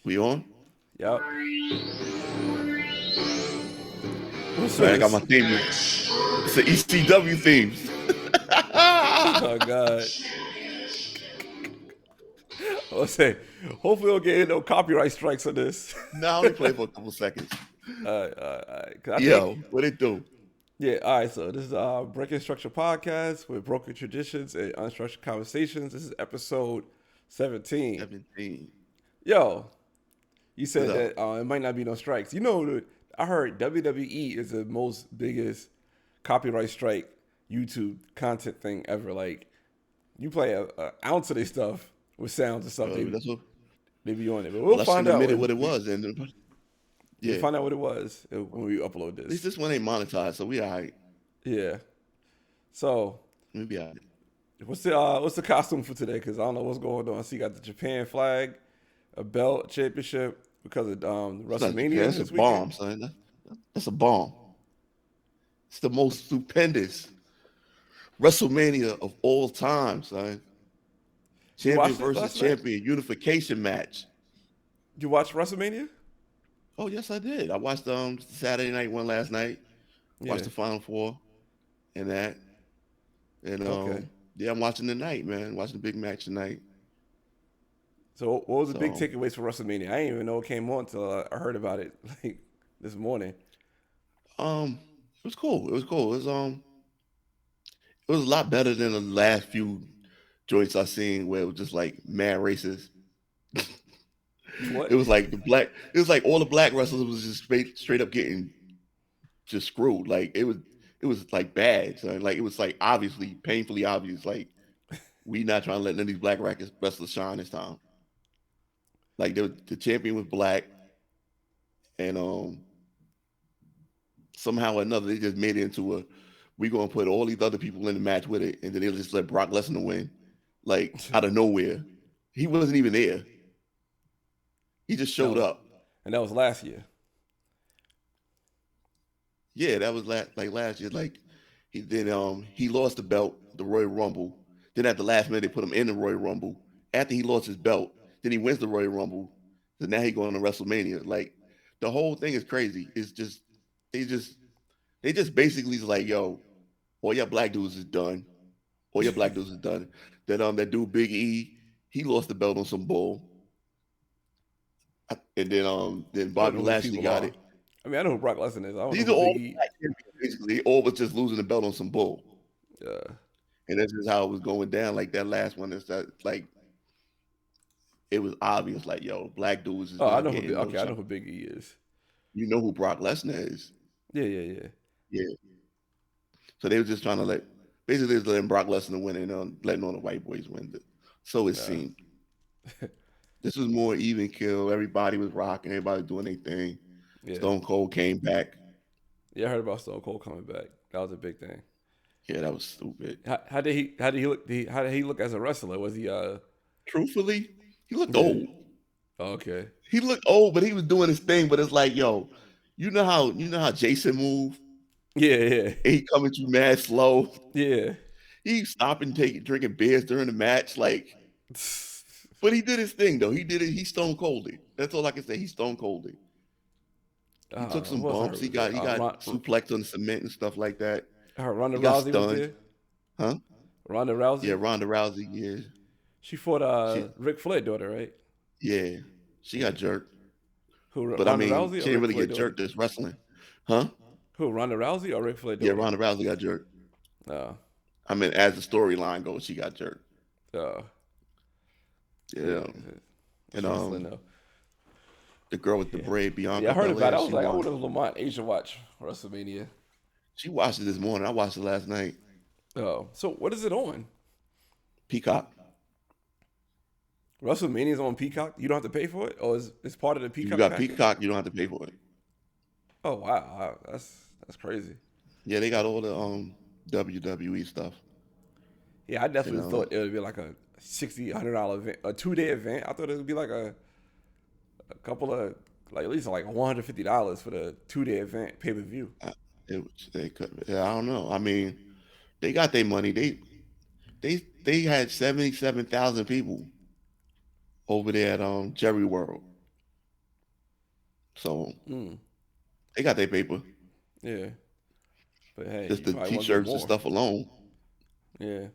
We on? Yep. What's All right, I got my this? theme. It's the ECW themes. Oh God. I'll say, hopefully, we don't get no copyright strikes on this. Now let me play for a couple seconds. All right. 'Cause I think, Yo, what it do? yeah. All right. So this is Breaking Structure podcast with broken traditions and unstructured conversations. This is episode 17. 17. Yo, you What said up? that it might not be no strikes. You know, I heard WWE is the most biggest copyright strike YouTube content thing ever. Like, you play a ounce of their stuff with sounds and stuff, That's what. they be on it. But Well, we'll I shouldn't find have out admitted when what it we was, and we'll yeah, find out what it was when we upload at least this. this one ain't monetized, so we alright. Yeah. So Maybe I. what's the costume for today? Because I don't know what's going on. I see you got the Japan flag, a belt, championship because of It's not Japan. WrestleMania That's a this weekend. bomb, son. That's a bomb. It's the most stupendous WrestleMania of all time, son. You Champion watched it versus last night? champion unification match. You watched WrestleMania? Oh yes, I did. I watched Saturday night one last night. Watched Yeah. the Final Four and that. And Okay. yeah, I'm watching tonight, man. Watching the big match tonight. So what was the big So takeaways for WrestleMania? I didn't even know it came on until I heard about it like this morning. it was cool. It was cool. It was a lot better than the last few joints I seen where it was just like mad racist. What? It was like it was like all the black wrestlers was just straight up getting just screwed. Like it was like bad. So like it was like obviously painfully obvious. Like we not trying to let none of these black wrestlers shine this time. Like the champion was black, and somehow or another they just made it into a we gonna put all these other people in the match with it, and then they'll just let Brock Lesnar win, like out of nowhere. He wasn't even there. He just That showed was up. that was last year. Yeah, that was like last year. Like he lost the belt, the Royal Rumble. Then at the last minute they put him in the Royal Rumble. After he lost his belt, then he wins the Royal Rumble. So now he going to WrestleMania. Like the whole thing is crazy. It's just they just they just basically is like, yo, all your black dudes is done. All your black dudes is done. That dude Big E, he lost the belt on some bull. And then I don't Bobby know who these Lashley people got are. it. I mean, I know who Brock Lesnar is. I don't know These are who Big all E. black champions, basically. They all was just losing the belt on some bull. Uh, And that's just how it was going down. Like that last one is that like it was obvious, like, yo, black dudes is oh, I not know who. getting no Okay, I shot. know who Big E is. You know who Brock Lesnar is. Yeah, yeah, yeah. Yeah. So they were just trying to let basically just letting Brock Lesnar win and letting all the white boys win. So it Uh, seemed. This was more even kill. Everybody was rocking, everybody was doing their thing. yeah, Stone Cold came back. yeah. I heard about Stone Cold coming back. That was a big thing. Yeah, that was stupid. How did he? How did he look? How did he look as a wrestler? Was he? Truthfully, he looked Yeah. old. Oh, okay. He looked old, but he was doing his thing. But it's like, yo, you know how Jason moved? Yeah, yeah, And he coming through mad slow. yeah. He stopping, drinking beers during the match. Like, but he did his thing though. He did it. He stone cold it. That's all I can say. He stone cold it. He took some What else I bumps. heard was there? He got suplexed on the cement and stuff like that. I heard Ronda He got Rousey was stunned. there. Huh? Ronda Yeah, Rousey. Ronda Rousey. Yeah, She fought she. Ric Flair daughter, right? Yeah, she got jerked. Who But I Ronda mean, Rousey she or didn't Ric really Flair get daughter? jerked this wrestling, huh? Who Ronda Rousey or Ric Flair Yeah, daughter? Ronda Rousey got jerked. Uh, I mean, as the storyline goes, she got jerked. uh, yeah. Yeah, and That's wrestling though. the girl with the Yeah. braid, Yeah, I Bianca heard about it. Belair, I was she like, I won. wonder if Lamont Asia watch WrestleMania. She watched it this morning. I watched it last night. Oh, so what is it on? Peacock. WrestleMania's on Peacock. You don't have to pay for it, or is it's part of the If you Peacock got package? Peacock, you don't have to pay for it. Oh wow, that's crazy. Yeah, they got all the WWE stuff. Yeah, I You definitely know, thought it would be like a $60-$100 event, a 2 day event. I thought it would be like a couple of like at least like $150 for the 2 day event pay per view. they could. Yeah, I don't know. I mean, they got their money. They had 77,000 people over there at Jerry World. So Mm, they got their paper. yeah, but hey, Just you the probably want to get t-shirts and more. stuff alone. Yeah,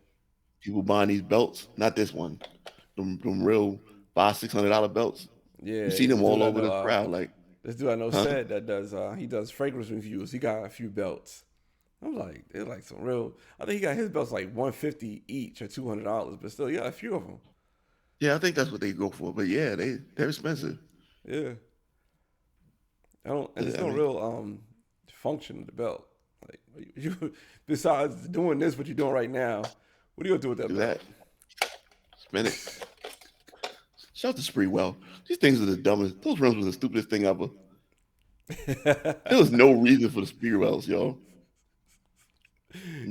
People buying these belts. Not this one. Them real $500-$600 belts. You yeah. see them This dude all I over know. the crowd. Like, This dude I know huh? said that does. He does fragrance reviews. He got a few belts. I'm like, they're like some real. I think he got his belts like 150 each or $200, but still, yeah, a few of them. Yeah, I think that's what they go for. But yeah, they're Yeah, expensive. yeah. I don't, and there's I no mean, real function of the belt. Like you, besides doing this, what you're doing right now, what are you gonna do with that do belt? that. Spin it. Shout out to Spreewell. These things are the dumbest. Those rims were the stupidest thing ever. There was no reason for the Spreewells, yo.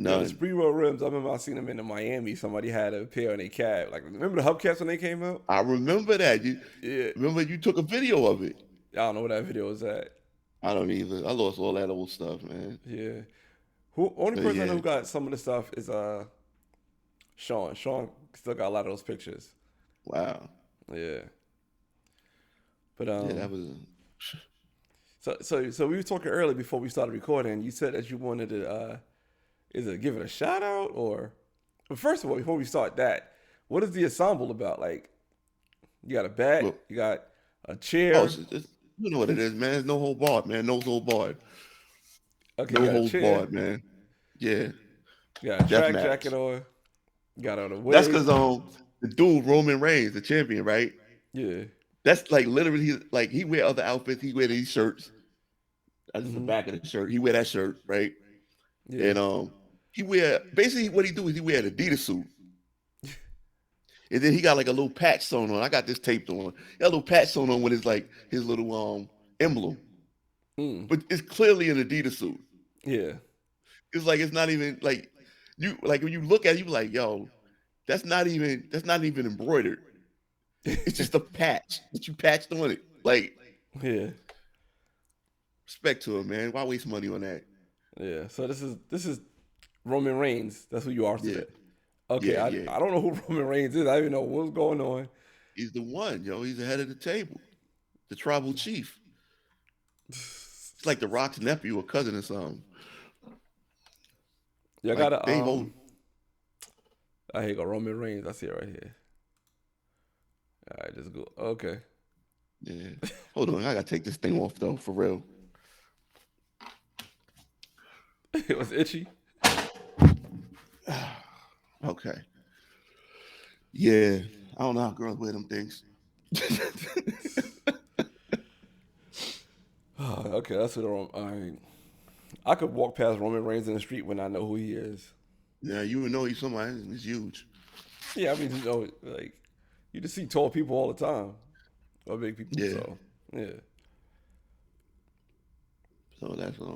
Yo, the None. Spreewell rims. I remember I seen them in Miami. Somebody had a pair in a cab. Like, remember the hubcaps when they came out? I remember that. You Yeah, remember you took a video of it. I don't know where that video was at. I don't either. I lost all that old stuff, man. Yeah, who only But person I know yeah, who got some of the stuff is Sean. Sean still got a lot of those pictures. wow. Yeah, but Yeah, that was. so we were talking earlier before we started recording. You said that you wanted to is it give it a shout out or? But first of all, before we start that, what is the ensemble about? Like, you got a bat, Well, you got a oh, chair. you know what it is, man. It's no hold barred, man. No hold barred. Okay, you No got a holds chair. barred, man. Yeah, You got a death track match. jacket on. You got on a That's wig. because the dude Roman Reigns, the champion, right? Yeah. That's like literally like he wear other outfits. He wear these shirts. That's just the Hmm. back of the shirt. He wear that shirt, right? Yeah. And he wear basically what he do is he wear an Adidas suit. And then he got like a little patch sewn on. I got this taped on. He got a little patch sewn on with his like his little emblem. Mm. But it's clearly an Adidas suit. Yeah. It's like it's not even like you like when you look at it, you be like, yo, that's not even embroidered. It's just a patch that you patched on it. Like, Yeah. respect to him, man. Why waste money on that? Yeah. So this is Roman Reigns. That's who you are Yeah, today. Okay. yeah, I yeah. I don't know who Roman Reigns is. I don't even know what's going on. He's the one, yo. He's the head of the table, the tribal chief. It's like the Rock's nephew or cousin or something. Yeah, I Like gotta they hold. here you go, Roman Reigns. I see it right here. All right, just go. Okay. Yeah. Hold on, I gotta take this thing off though, for real. It was itchy. Okay. Yeah. I don't know how girls wear them things. Okay, that's what I could walk past Roman Reigns in the street when I know who he is. Yeah, you would know he's somebody. He's huge. Yeah, I mean, like you just see tall people all the time, or big people. Yeah. So yeah, So that's what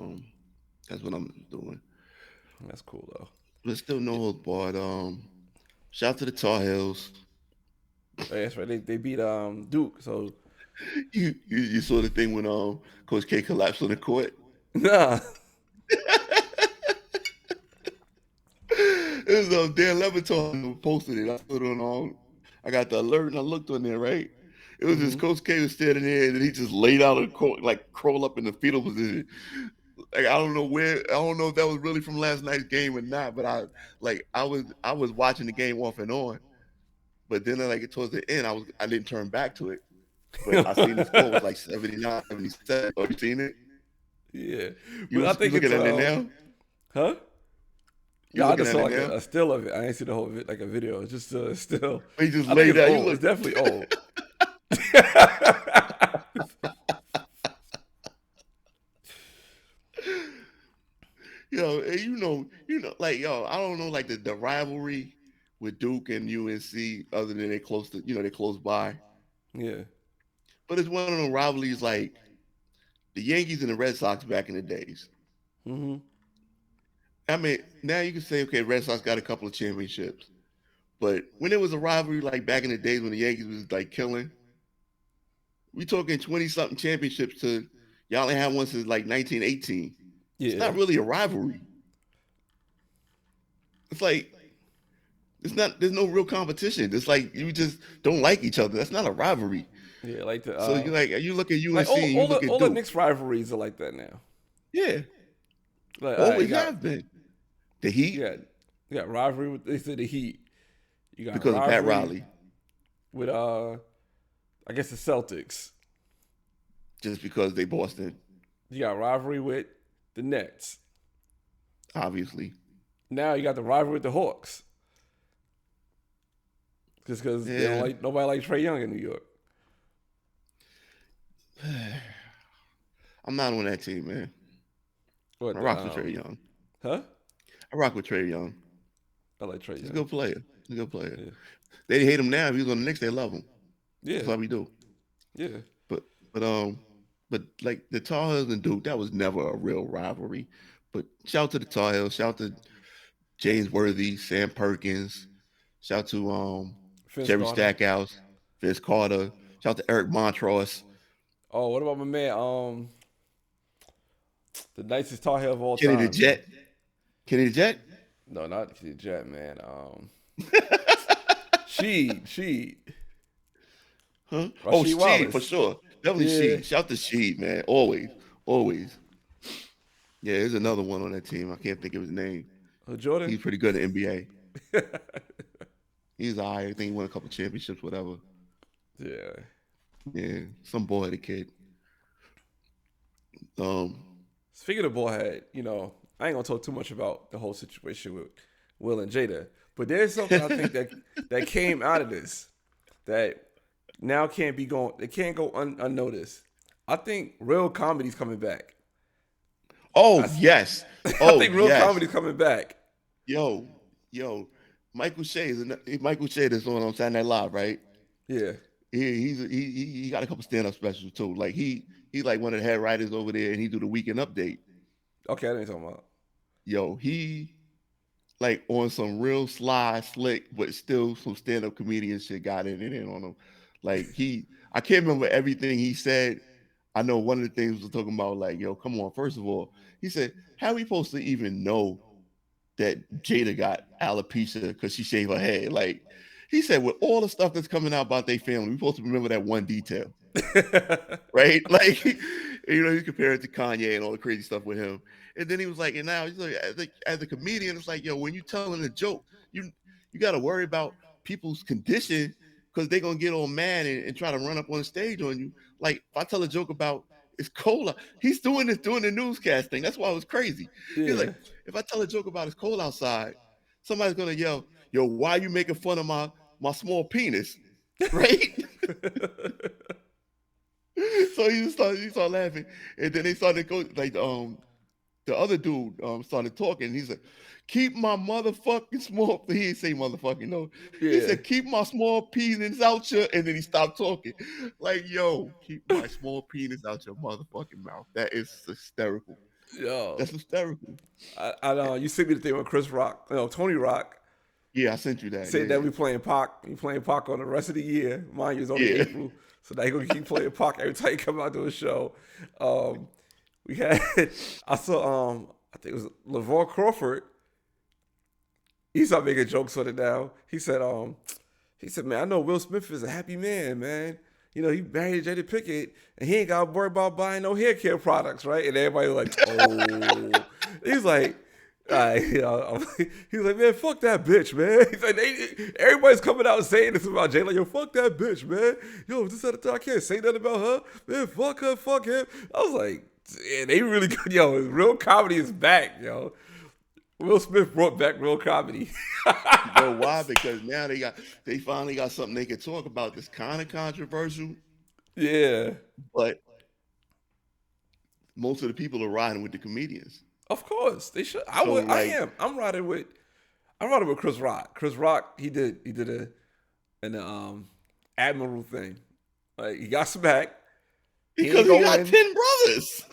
I'm doing. that's cool though. But still no holds barred. Shout out to the Tar Heels. Hey, that's right. They beat Duke. So You saw the thing when Coach K collapsed on the court. nah. It was Dan Leviton who posted it. I put it on I got the alert and I looked on there, right? It was just Hmm. Coach K was standing there and then he just laid out on the court, like crawl up in the fetal position. Like I don't know if that was really from last night's game or not, but I was watching the game off and on. But then like towards the end, I didn't turn back to it. But I seen the score was like 79, 77. Oh, you seen it? Yeah, but You I you think it's looking at it now? huh? You Yeah, I looking just at saw it like now? a still of it. I ain't see the whole like a video. It's just still. He just I think laid it's out. You old. It's look, definitely old. and like yo, I don't know like the rivalry with Duke and UNC, other than they're close by. Yeah. But it's one of them rivalries like the Yankees and the Red Sox back in the days. Hmm. I mean, now you can say, okay, Red Sox got a couple of championships. But when it was a rivalry like back in the days when the Yankees was like killing, we talking 20 something championships to y'all ain't had one since like 1918. It's Yeah. not really a rivalry. It's like there's no real competition. It's like you just don't like each other. That's not a rivalry. Yeah, like the So you look at like UNC and you look at all the Duke. Knicks rivalries are like that now. Yeah, Like, all right, always have been. The Heat you got rivalry with they said the Heat. You got because of Pat rivalry Riley, with I guess the Celtics. just because they Boston, You got rivalry with the Nets. obviously. Now you got the rivalry with the Hawks. Just because they don't Yeah, like nobody like Trey Young in New York. I'm not on that team, man. What I the rock with Trey Young. huh? I rock with Trey Young. I like Trey He's a Young. good player. He's a good player. Yeah. They hate him now. If he was on the Knicks, they love him. That's Yeah. how we do. Yeah. But but like the Tar Heels and Duke, that was never a real rivalry. But shout out to the Tar Heels, shout out to James Worthy, Sam Perkins, shout out to Vince Jerry Carter. Stackhouse, Vince Carter, shout out to Eric Montross, Oh, what about my man? The nicest Tar Heel of all Kenny the time. Jet. Kenny the Jet? No, not the Jet, man. Sheed. Huh? Oh, Rasheed Sheed Wallace. for sure. Definitely Yeah. Sheed. Shout out to Sheed, man. Always. Always. Yeah, there's another one on that team. I can't think of his name. Jordan. He's pretty good in the NBA. He's all right. I think he won a couple championships, whatever. Yeah. Yeah, some boy, the kid. Speaking of Bullhead, I ain't gonna talk too much about the whole situation with Will and Jada, but there's something I think that came out of this that now can't be going. It can't go unnoticed. I think real comedy's coming back. Oh yes. I Oh think real yes. comedy's coming back. Yo, Michael Shea Michael Shea that's on Saturday Night Live, right? Yeah. He got a couple stand-up specials too. Like he like one of the head writers over there, and he do the weekend update. Okay, I didn't talk about. Yo, he like on some real sly, slick, but still some stand-up comedian shit got in on him. Like I can't remember everything he said. I know one of the things was talking about like, yo, come on. First of all, he said, how are we supposed to even know that Jada got alopecia because she shaved her head? Like he said, with all the stuff that's coming out about their family, we're supposed to remember that one detail, right? Like, he's comparing it to Kanye and all the crazy stuff with him. And then he was like, and now he's like, as a comedian, it's like, yo, when you telling a joke, you got to worry about people's condition because they're gonna get all mad and try to run up on the stage on you. Like if I tell a joke about it's cold, he's doing this during the newscast thing. That's why it was crazy. Yeah. He's like, if I tell a joke about it's cold outside, somebody's gonna yell, yo, why are you making fun of my small penis? Right? So he started laughing. And then they started to go like the other dude started talking. He's like, keep my motherfucking small. He didn't say motherfucking no. He Yeah. said, keep my small penis out your. And then he stopped talking. Like, yo, keep my small penis out your motherfucking mouth. That is hysterical. Yo, That's hysterical. I know you sent me the thing with Chris Rock. Tony Rock Yeah, I sent you that. said Yeah. that we playing Pac. We playing Pac on the rest of the year. Mind you, it's only Yeah. April, so now you gonna keep playing Pac every time you come out to a show. We had I saw I think it was LeVar Crawford. He started making jokes on it now. He said, man, I know Will Smith is a happy man, man. He married Jada Pinkett, and he ain't got to worry about buying no hair care products, right? And everybody was like, oh. He's like, he's like, man, fuck that bitch, man. He's like, everybody's coming out and saying this about Jada. Like, yo, fuck that bitch, man. Yo, this at the time, I can't say nothing about her. Man, fuck her, fuck him. I was like, yeah, they really good. Yo, real comedy is back, yo. Will Smith brought back real comedy. You know why? Because now they finally got something they can talk about that's kind of controversial, Yeah, but most of the people are riding with the comedians. of course they should. So, I like- am. I'm riding with Chris Rock. Chris Rock, he did an Admiral thing. Like he got smacked. Because ain't he got go in. 10 brothers.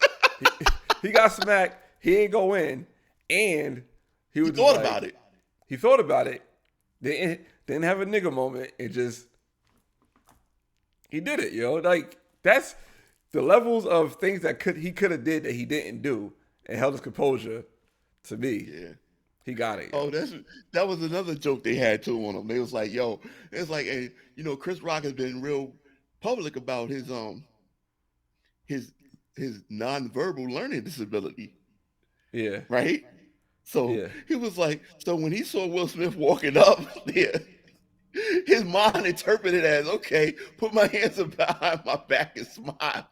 He got smacked. He ain't go in, and he was He just thought like- about it. He thought about it. Didn't have a nigga moment. It just he did it, yo. Like that's the levels of things that he could have did that he didn't do and held his composure. To me, Yeah. he got it. Oh, that was another joke they had too on him. They was like, yo, it's like, hey, Chris Rock has been real public about his his nonverbal learning disability, Yeah. right? So Yeah. he was like, so when he saw Will Smith walking up there, his mind interpreted as, okay, put my hands behind my back and smile.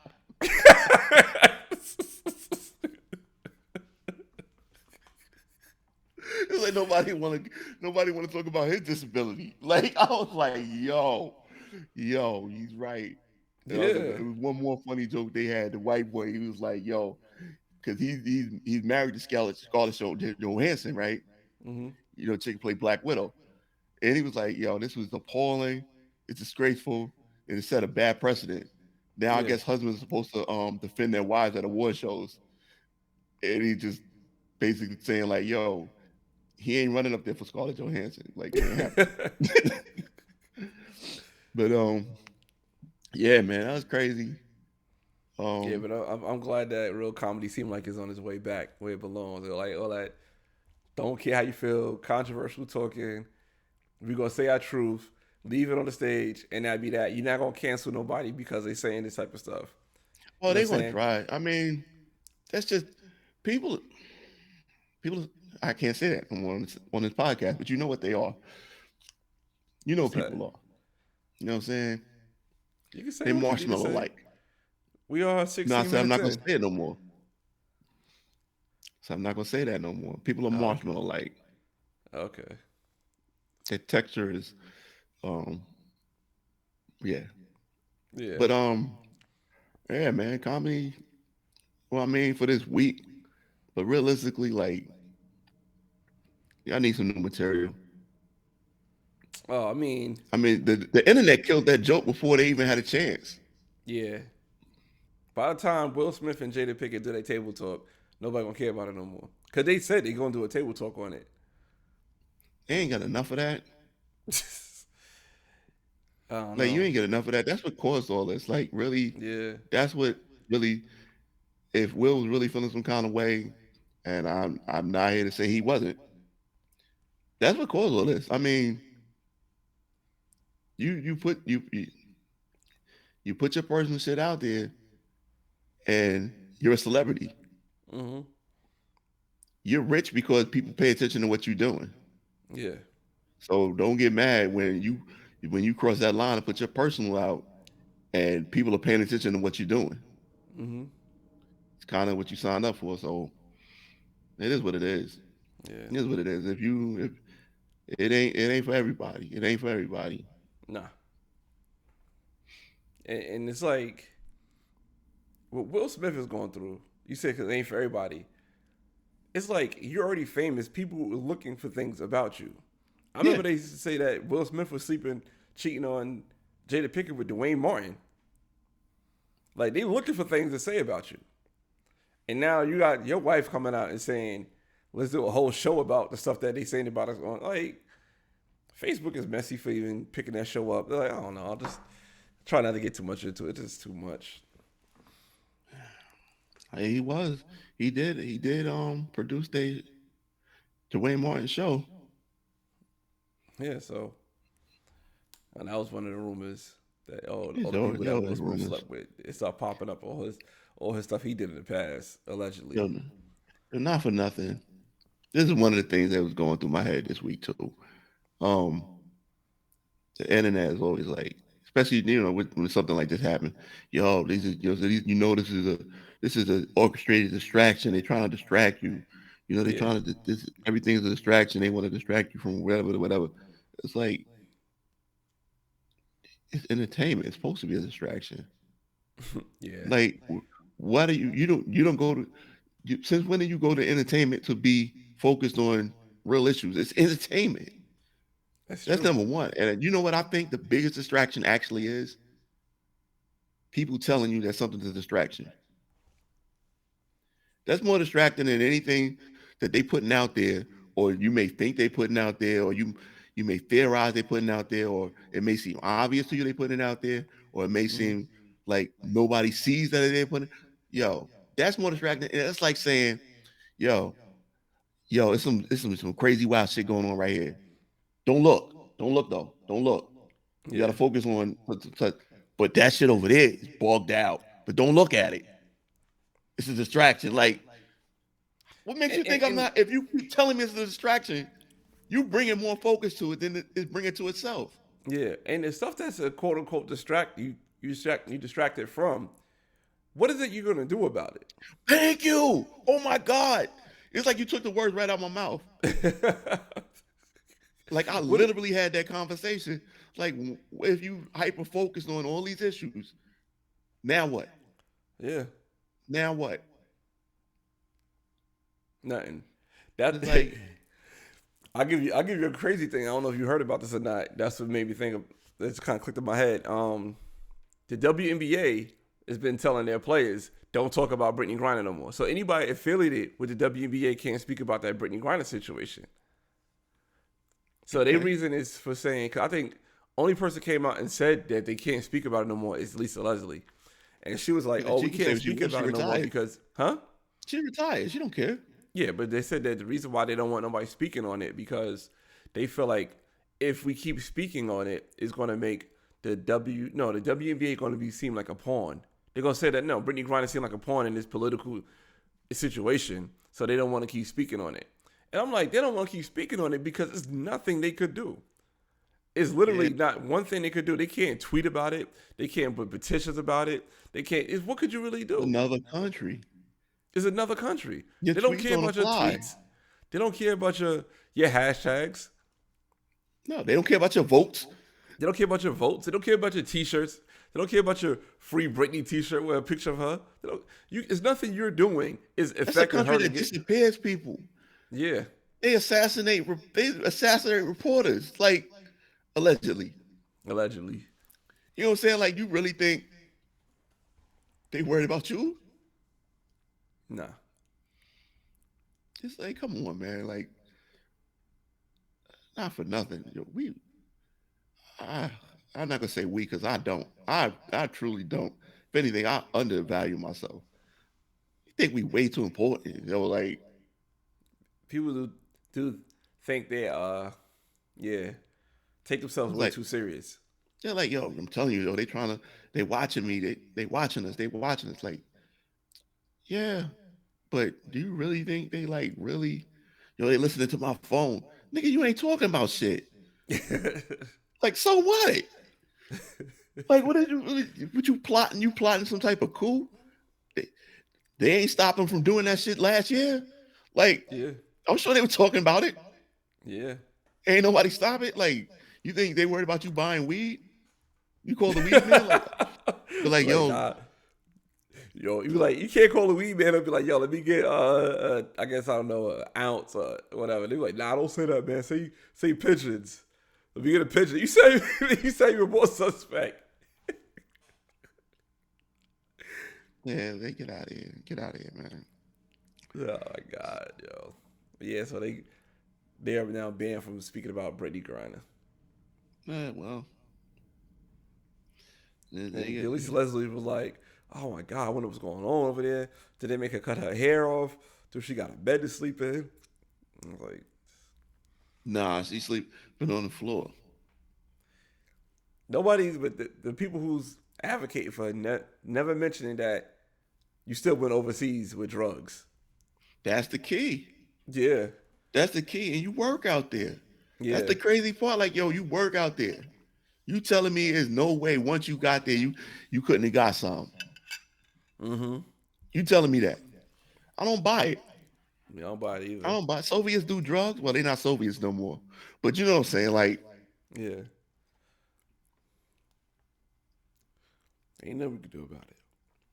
It's like nobody want to talk about his disability. Like I was like, yo, he's right. Yeah. It was one more funny joke they had. The white boy, he was like, yo, because he's married to Scarlett Johansson, right? Hmm. You know, chick played Black Widow, and he was like, yo, this was appalling. It's disgraceful, and it set a bad precedent. Now I Yeah. guess husbands are supposed to defend their wives at award shows, and he just basically saying like, yo, he ain't running up there for Scarlett Johansson. Like it ain't happening. But yeah, man, that was crazy. Yeah, Um, but I'm glad that real comedy seemed like it's on its way back where it belongs. They're like all that. Don't care how you feel. Controversial talking. We're gonna say our truth. Leave it on the stage, and that be that. You're not gonna cancel nobody because they saying this type of stuff. oh, You know they what I'm gonna saying? try. I mean, that's just people. People, I can't say that no more on this podcast, but you know what they are. You know What's what that? people are. You know what I'm saying? You can say They what you need to marshmallow say. like. We are No, I 16 said I'm minutes not gonna in. say it no more. So I'm not gonna say that no more. People are Oh, marshmallow like. okay. Their texture is, um, yeah. Yeah. But yeah, man, comedy. Well, I mean, for this week, but realistically, like, I need some new material. Oh, I mean, I mean, the internet killed that joke before they even had a chance. yeah. By the time Will Smith and Jada Pickett do their table talk, nobody gonna care about it no more. Cause they said they gonna do a table talk on it. They ain't got enough of that. I don't Like, you know. ain't get enough of that. That's what caused all this. Like, really, Yeah. that's what really. If Will was really feeling some kind of way, and I'm not here to say he wasn't. That's what caused all this. I mean, you put you put your personal shit out there, and you're a celebrity. Mm-hmm. You're rich because people pay attention to what you're doing. Yeah. So don't get mad when you cross that line and put your personal out, and people are paying attention to what you're doing. Mm-hmm. It's kind of what you signed up for. So it is what it is. Yeah. It is what it is. If it ain't for everybody. It ain't for everybody. Nah. And it's like what Will Smith is going through. You said because it ain't for everybody. It's like you're already famous. People are looking for things about you. I Yeah. remember they used to say that Will Smith was sleeping, cheating on Jada Pickett with Dwayne Martin. Like they looking for things to say about you. And now you got your wife coming out and saying, "Let's do a whole show about the stuff that they saying about us." On like Facebook is messy for even picking that show up. They're like, I don't know. I'll just try not to get too much into it. It's too much. He was. He did produce the Dwayne Martin show. Yeah. So, and that was one of the rumors that all He's the people that always Will Smith rumors. slept with, it started popping up all his stuff he did in the past allegedly. Yo, not for nothing. This is one of the things that was going through my head this week too. Um, the internet is always like, especially when something like this happens. Yo, this is a orchestrated distraction. They're trying to distract you. They're Yeah. trying to this everything's a distraction. They want to distract you from whatever. It's like it's entertainment. It's supposed to be a distraction. Yeah. Like, why do you don't go to since when did you go to entertainment to be focused on real issues? It's entertainment. That's That's true. number one. And you know what I think the biggest distraction actually is? People telling you that something's a distraction. That's more distracting than anything that they putting out there, or you may think they putting out there, or you may theorize they putting out there, or it may seem obvious to you they putting it out there, or it may Hmm. seem like nobody sees that they're putting. Yo, that's more distracting. And that's like saying, yo, some crazy wild shit going on right here. Don't look. Don't look though. Don't look. You got Yeah. to focus on. But that shit over there is bogged out. But don't look at it. It's a distraction. Like, what makes you think I'm And not? If you keep telling me it's a distraction, you bringing more focus to it than it's bringing to itself. yeah, and the stuff that's a quote unquote you distracted from. What is it you're gonna do about Thank you. Oh my God. It's like you took the words right out of my mouth. it? Like I What? literally had that conversation. Like if you hyper focused on all these issues, now what? Yeah, Now what? nothing. That It's like, I'll give you a crazy thing. I don't know if you heard about this or not. That's what made me think of. This kind of clicked in my head. The WNBA has been telling their players don't talk about Brittany Griner no more. So anybody affiliated with the WNBA can't speak about that Brittany Griner situation. So their okay. reason is for saying, cause I think only person came out and said that they can't speak about it no more is Lisa Leslie, and she was like, Yeah, "Oh, she we can say can't what she speak wants. She about it no more retired. because, huh?" She retired. She don't care. Yeah, but they said that the reason why they don't want nobody speaking on it because they feel like if we keep speaking on it, it's going to make the WNBA going to be seem like a pawn. They're going to say that no, Brittany Griner seemed like a pawn in this political situation, so they don't want to keep speaking on it. And I'm like, they don't want to keep speaking on it because it's nothing they could do. It's Yeah. literally not one thing they could do. They can't tweet about it. They can't put petitions about it. They can't. What could you really do? Another country. It's another country. Your They don't tweets care don't about your apply. tweets. They don't care about your hashtags. No, they don't care about your votes. They don't care about your votes. They don't care about your t-shirts. They don't care about your free Britney t-shirt with a picture of her. They don't, it's nothing you're doing is That's a affecting country her to that get. disappears people. Yeah, They assassinate reporters, like allegedly. allegedly. You know what I'm saying? Like you really think they worried about you? Nah. It's like, come on, man. Like, not for nothing. Yo, I, I'm not gonna say we because I don't. I truly don't. If anything, I undervalue myself. I think we way too important. Like People do think they yeah take themselves it's way like too serious. they're like, yo, I'm telling you, they watching me. They watching us. They watching us. Like, yeah, but do you really think they like really? They listening to my phone, nigga. You ain't talking about shit. Like, so what? Like, what did you really? What you plotting? You plotting some type of coup? They, they ain't stopping from doing that shit last year. Like, Yeah, I'm sure they were talking about it. yeah. Ain't nobody stop it. Like, you think they worried about you buying weed? You call the weed man? Like, they're like, Like yo, nah. Yo, you be like, you can't call the weed man and be like, yo, let me get I guess I don't know, an ounce or whatever. They be like, nah, don't say that, man. Say pigeons. Let me get a pigeon. You say you say you're more suspect. yeah, they get out of here. Get out of here, man. Oh my god, yo. Yeah, so they are now banned from speaking about Brittany Griner. Well, they And get, Lisa Leslie was like, oh my god, I wonder what's going on over there. Did they make her cut her hair off? Did she got a bed to sleep in? I was like, nah, she sleeping on the floor. nobody's but the people who's advocating for never mentioning that you still went overseas with drugs. That's the key. Yeah, That's the key. And you work out there. That's yeah, the crazy part. Like, yo, you work out there. You telling me there's no way once you got there, you couldn't have got some. mm-hmm. You telling me that. I don't buy it. I don't buy it I either. don't buy it. Soviets do drugs. Well, they're not Soviets no more. But you know what I'm saying? Like, Yeah, ain't nothing we could do about it.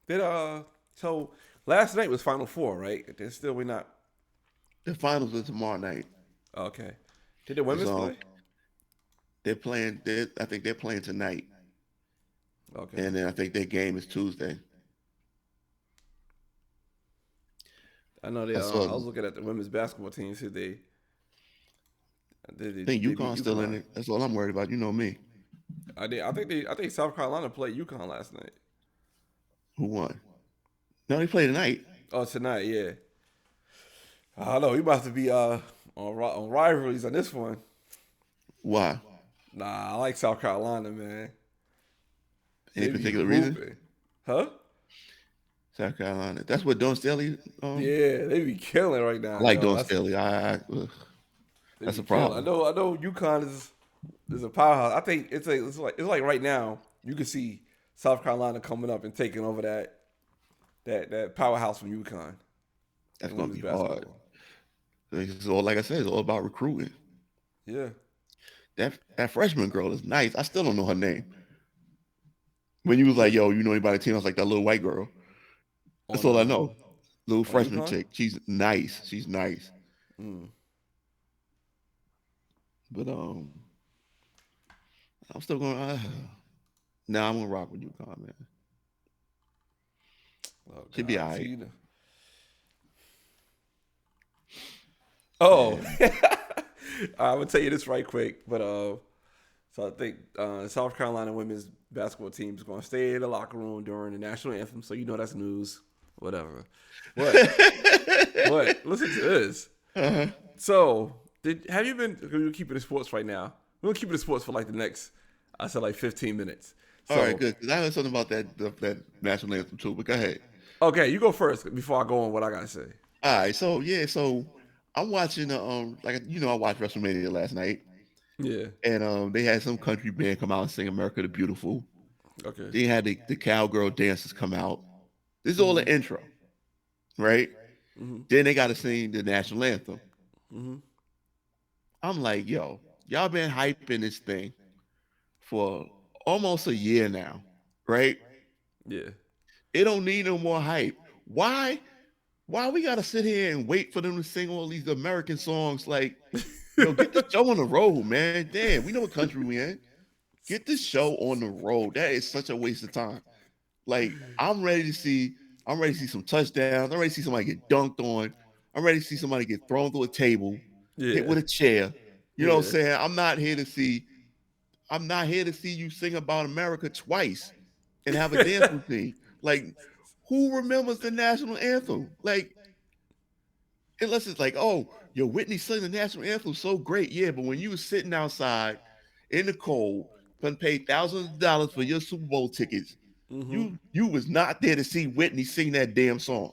Did so last night was Final Four, right? Then still we not the finals are tomorrow night. okay. Did the It's women's play? they're playing. I think they're playing tonight, Okay. and then I think their game is Tuesday. I know they. I saw. I was looking at the women's basketball team. See I think they beat UConn's still in UConn. it. That's all I'm worried about. You know me. I did. I think South Carolina played UConn last night. Who won? No, they play tonight. Oh, tonight, yeah. I don't know. We about to be on rivalries on this one. Why? Nah, I like South Carolina, man. Any They be particular reason? hooping. Huh? South Carolina. That's what Don Staley. Yeah, they be killing right now, I like yo. Don Staley. They That's be a killing. problem. I know UConn is a powerhouse. I think it's like right now you can see South Carolina coming up and taking over that powerhouse from UConn That's in gonna women's be hard. basketball. It's all like I said. It's all about recruiting. Yeah. That freshman girl is nice. I still don't know her name. When you was like, "Yo, you know anybody on the team?" I was like, "That little white girl." That's On all I know. Little on freshman UConn? chick. She's nice. She's nice. Mm. But I'm still going. Nah, I'm gonna rock with UConn, man. Oh She'll be God. alright. See. Oh. Yeah. I'm gonna tell you this right quick, but so I think South Carolina women's basketball team is gonna stay in the locker room during the national anthem, so you know that's news, whatever. But listen to this. Uh-huh. So have you been? We're keeping the sports right now. We're gonna keep it in sports for like the next, I said like 15 minutes. So All right, good. Because I heard something about that national anthem too. But go ahead. okay, you go first before I go on what I gotta say. All right. So I'm watching I watched WrestleMania last night, Yeah. and they had some country band come out and sing "America the Beautiful." Okay. They had the cowgirl dancers come out. This is all the intro, right? Mm-hmm. Then they got to sing the national anthem. Mm-hmm. I'm like, yo, y'all been hyping this thing for almost a year now, right? Yeah. It don't need no more hype. Why? Why we gotta sit here and wait for them to sing all these American songs? Like, yo, get the show on the road, man. Damn, we know what country we in. Get this show on the road. That is such a waste of time. Like, I'm ready to see some touchdowns. I'm ready to see somebody get dunked on. I'm ready to see somebody get thrown through a table, Yeah. hit with a chair. You know what I'm Yeah. saying? I'm not here to see you sing about America twice and have a dance routine. Like, who remembers the national anthem? Like, unless it's like, oh, yo, Whitney sang the national anthem so great. Yeah, but when you was sitting outside in the cold, couldn't pay thousands of dollars for your Super Bowl tickets, Mm-hmm. you was not there to see Whitney sing that damn song.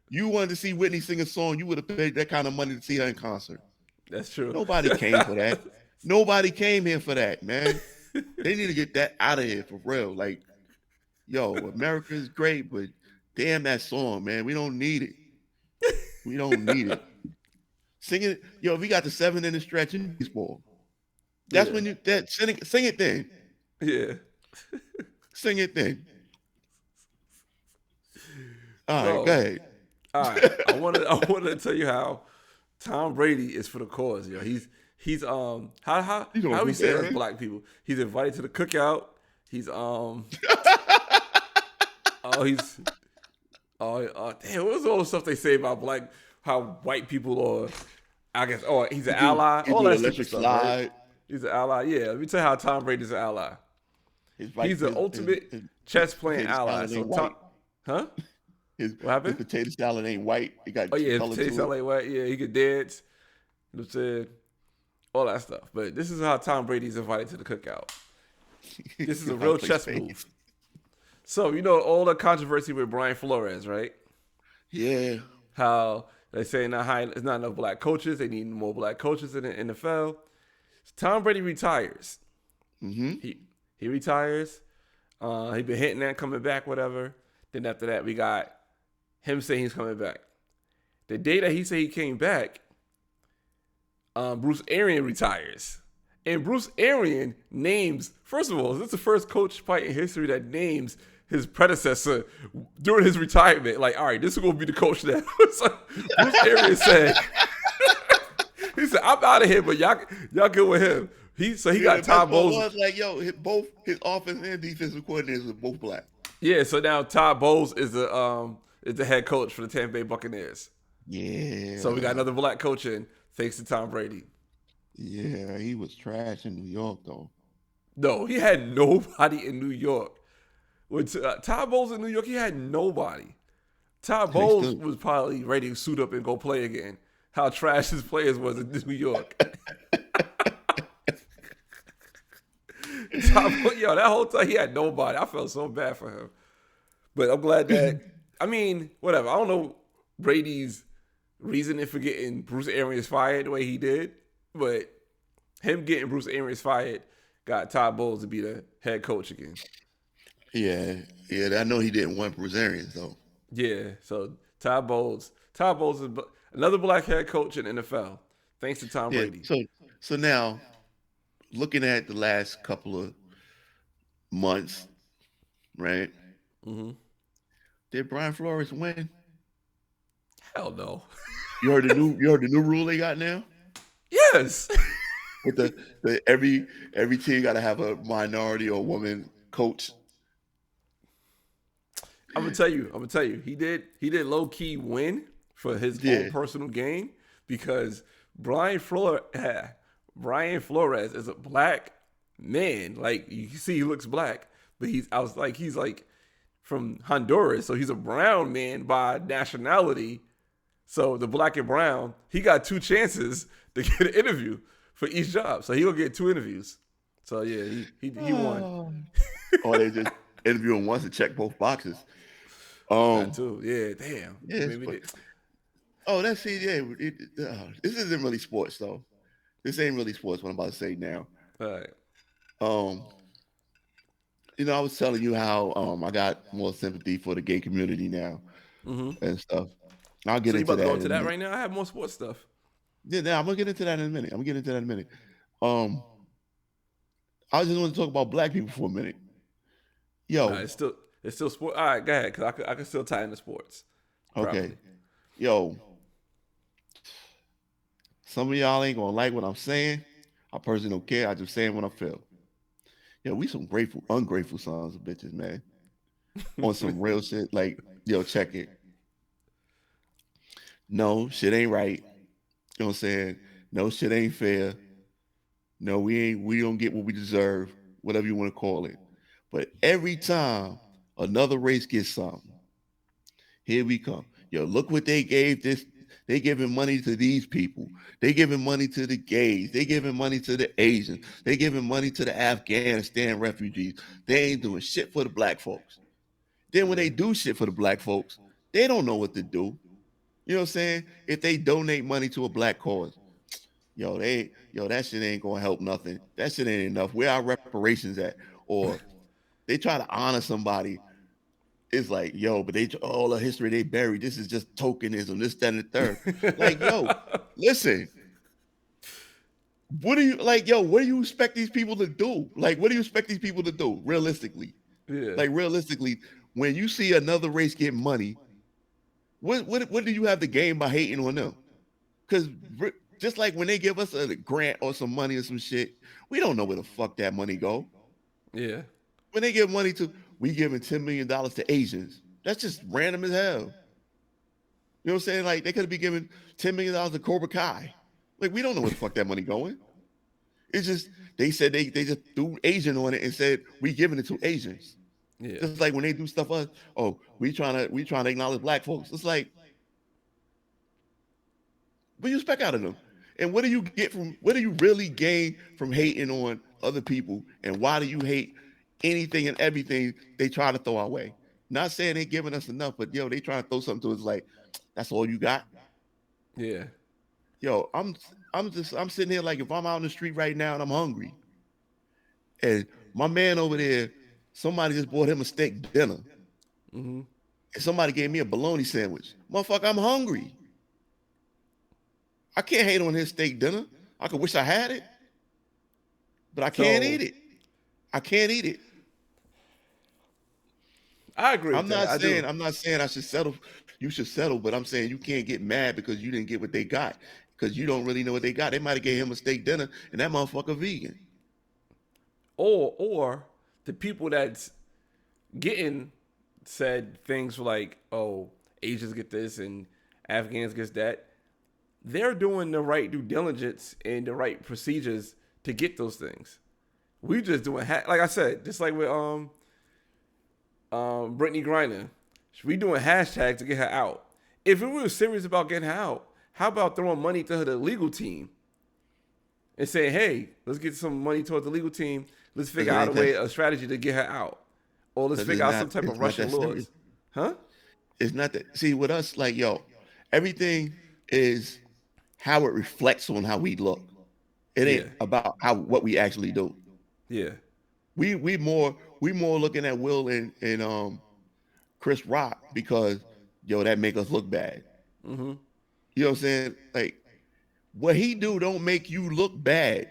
You wanted to see Whitney sing a song, you would have paid that kind of money to see her in concert. That's true. Nobody came for that. Nobody came here for that, man. They need to get that out of here for real. Like, yo, America is great, but damn that song, man. We don't need it. We don't need it. Sing it, yo. We got the 7-inning stretch in baseball. That's Yeah. when sing it then. Yeah. Sing it then. All right, So, go ahead. all right. I wanted to tell you how Tom Brady is for the cause. Yo, he's how You gonna we group say that, as right? black people. He's invited to the cookout. He's damn, what was all the stuff they say about black, how white people are, I guess, he's an ally, He all do that the stupid electric stuff, slide. right? He's an ally. Yeah, let me tell you how Tom Brady's an ally. He's the ultimate chess playing potato ally. salad So ain't Tom, white. huh? His What happened? potato salad ain't white. It got Oh yeah, color taste to it. like what? Yeah, he could dance. You know what I'm saying? All that stuff. But this is how Tom Brady's invited to the cookout. This is a real Play chess spades. move. So you know all the controversy with Brian Flores, right? Yeah. How they say it's not enough black coaches. They need more black coaches in the NFL. Tom Brady retires. Mm-hmm. He retires. He been hitting that, coming back, whatever. Then after that, we got him saying he's coming back. The day that he said he came back, Bruce Arian retires. And Bruce Arian names, first of all, this is the first coach fight in history that names his predecessor during his retirement. Like, all right, this is going to be the coach now. So Bruce Arian said, he said, I'm out of here, but y'all good with him. He got Todd Bowles. Was like, yo, both his offense and defensive coordinators are both black. Yeah, so now Todd Bowles is the head coach for the Tampa Bay Buccaneers. Yeah. So we got another black coach in, thanks to Tom Brady. Yeah, he was trash in New York though. No, he had nobody in New York. When Todd Bowles in New York, he had nobody. Todd Bowles still- was probably ready to suit up and go play again. How trash his players was in New York. Yo, that whole time he had nobody. I felt so bad for him. But I'm glad that, I mean, whatever. I don't know Brady's reasoning for getting Bruce Arians fired the way he did, but him getting Bruce Arians fired got Todd Bowles to be the head coach again. Yeah, yeah. I know he didn't want Bruce Arians though. Yeah, so Todd Bowles is another black head coach in the NFL, thanks to Tom Yeah. Brady. So now, looking at the last couple of months, right? Mm-hmm. Did Brian Flores win? Hell no. You heard the new rule they got now? Yes. With the every team got to have a minority or woman coach. I'm gonna tell you. He did low key win for his own personal gain because Brian Flores is a black man. Like you can see, he looks black, but he's like from Honduras, so he's a brown man by nationality. So the black and brown, he got 2 chances to get an interview for each job. So he'll get 2 interviews. So yeah, he won. Or they just interview him once and check both boxes. That too. Yeah, damn. Yeah, that's it. Yeah, this isn't really sports though. This ain't really sports. What I'm about to say now. All right. I was telling you how I got more sympathy for the gay community now and stuff. I'll get So you into about to that. go into that right now? I have more sports stuff. Yeah, I'm gonna get into that in a minute. I just want to talk about black people for a minute. Yo, It's still sport. All right, go ahead, because I can still tie into sports. okay, Probably. yo, some of y'all ain't gonna like what I'm saying. I personally don't care. I just saying what I feel. Yo, we some ungrateful sons of bitches, man. On some real shit, like, yo, check it. No, shit ain't right. You know what I'm saying? No, shit ain't fair. No, we don't get what we deserve, whatever you want to call it. But every time another race gets something, here we come. Yo, look what they gave this. They giving money to these people. They giving money to the gays. They giving money to the Asians. They giving money to the Afghanistan refugees. They ain't doing shit for the black folks. Then when they do shit for the black folks, they don't know what to do. You know what I'm saying? If they donate money to a black cause, that shit ain't gonna help nothing. That shit ain't enough. Where our reparations at? Or they try to honor somebody. It's like, yo, but all the history they buried. This is just tokenism, this, that, and the third. Like, yo, listen. What do you expect these people to do? Like, what do you expect these people to do realistically? Yeah. Like, realistically, when you see another race get money, what do you have to gain by hating on them? Because just like when they give us a grant or some money or some shit, we don't know where the fuck that money go. Yeah. When they give money we giving $10 million to Asians. That's just random as hell. You know what I'm saying? Like, they could be giving $10 million to Cobra Kai. Like, we don't know where the fuck that money going. It's just, they said they just threw Asian on it and said, we giving it to Asians. Yeah. Just like when they do stuff, we trying to acknowledge black folks. It's like, what do you expect out of them? And what do you really gain from hating on other people? And why do you hate anything and everything they try to throw our way? Not saying they giving us enough, but yo, they trying to throw something to us like, that's all you got? Yeah. Yo, I'm sitting here like, if I'm out in the street right now and I'm hungry, and my man over there, somebody just bought him a steak dinner, and somebody gave me a bologna sandwich. Motherfucker, I'm hungry. I can't hate on his steak dinner. I could wish I had it, but I can't eat it. I can't eat it. I agree. I'm not saying I should settle. You should settle, but I'm saying you can't get mad because you didn't get what they got, because you don't really know what they got. They might have gave him a steak dinner, and that motherfucker vegan. Or the people that's getting said things like, oh, Asians get this and Afghans get that. They're doing the right due diligence and the right procedures to get those things. We just doing, like I said, just like with Brittany Griner. We doing hashtags to get her out. If we were serious about getting her out, how about throwing money to the legal team? and saying, "Hey, let's get some money towards the legal team. Let's figure Because it out ain't that. a strategy to get her out, or let's Because figure out some type of It's not Russian that serious. laws." Huh? It's not that. See, with us, like yo, everything is how it reflects on how we look. It Yeah. ain't about how what we actually do. Yeah. We more looking at Will and Chris Rock because yo that make us look bad. Mm-hmm. You know what I'm saying? Like what he do don't make you look bad.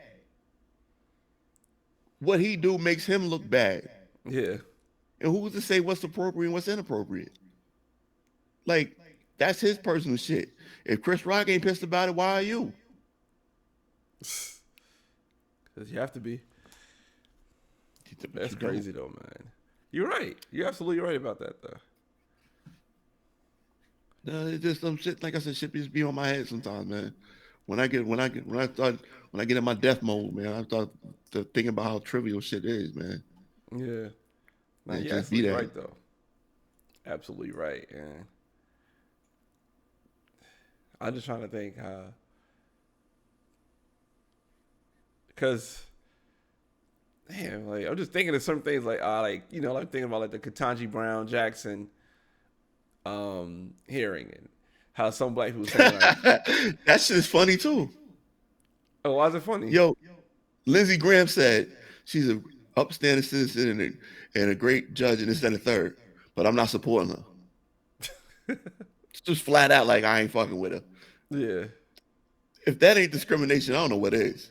What he do makes him look bad. Yeah. And who's to say what's appropriate and what's inappropriate? Like that's his personal shit. If Chris Rock ain't pissed about it, why are you? Because you have to be. But That's you don't. crazy though, man. You're right. You're absolutely right about that though. No, it's just some shit. Like I said, shit just be on my head sometimes, man. When I get in my death mode, man, I start to thinking about how trivial shit is, man. Yeah. Nah, And you're just be absolutely that. right though. Absolutely right. And I'm just trying to think how, because damn, like I'm just thinking of some things like like thinking about like the Ketanji Brown Jackson hearing and how some black people saying like, That shit is funny too. oh, why is it funny? Yo, Lindsey Graham said she's a upstanding citizen and a great judge and this and the third, but I'm not supporting her. Just flat out like I ain't fucking with her. Yeah. If that ain't discrimination, I don't know what is.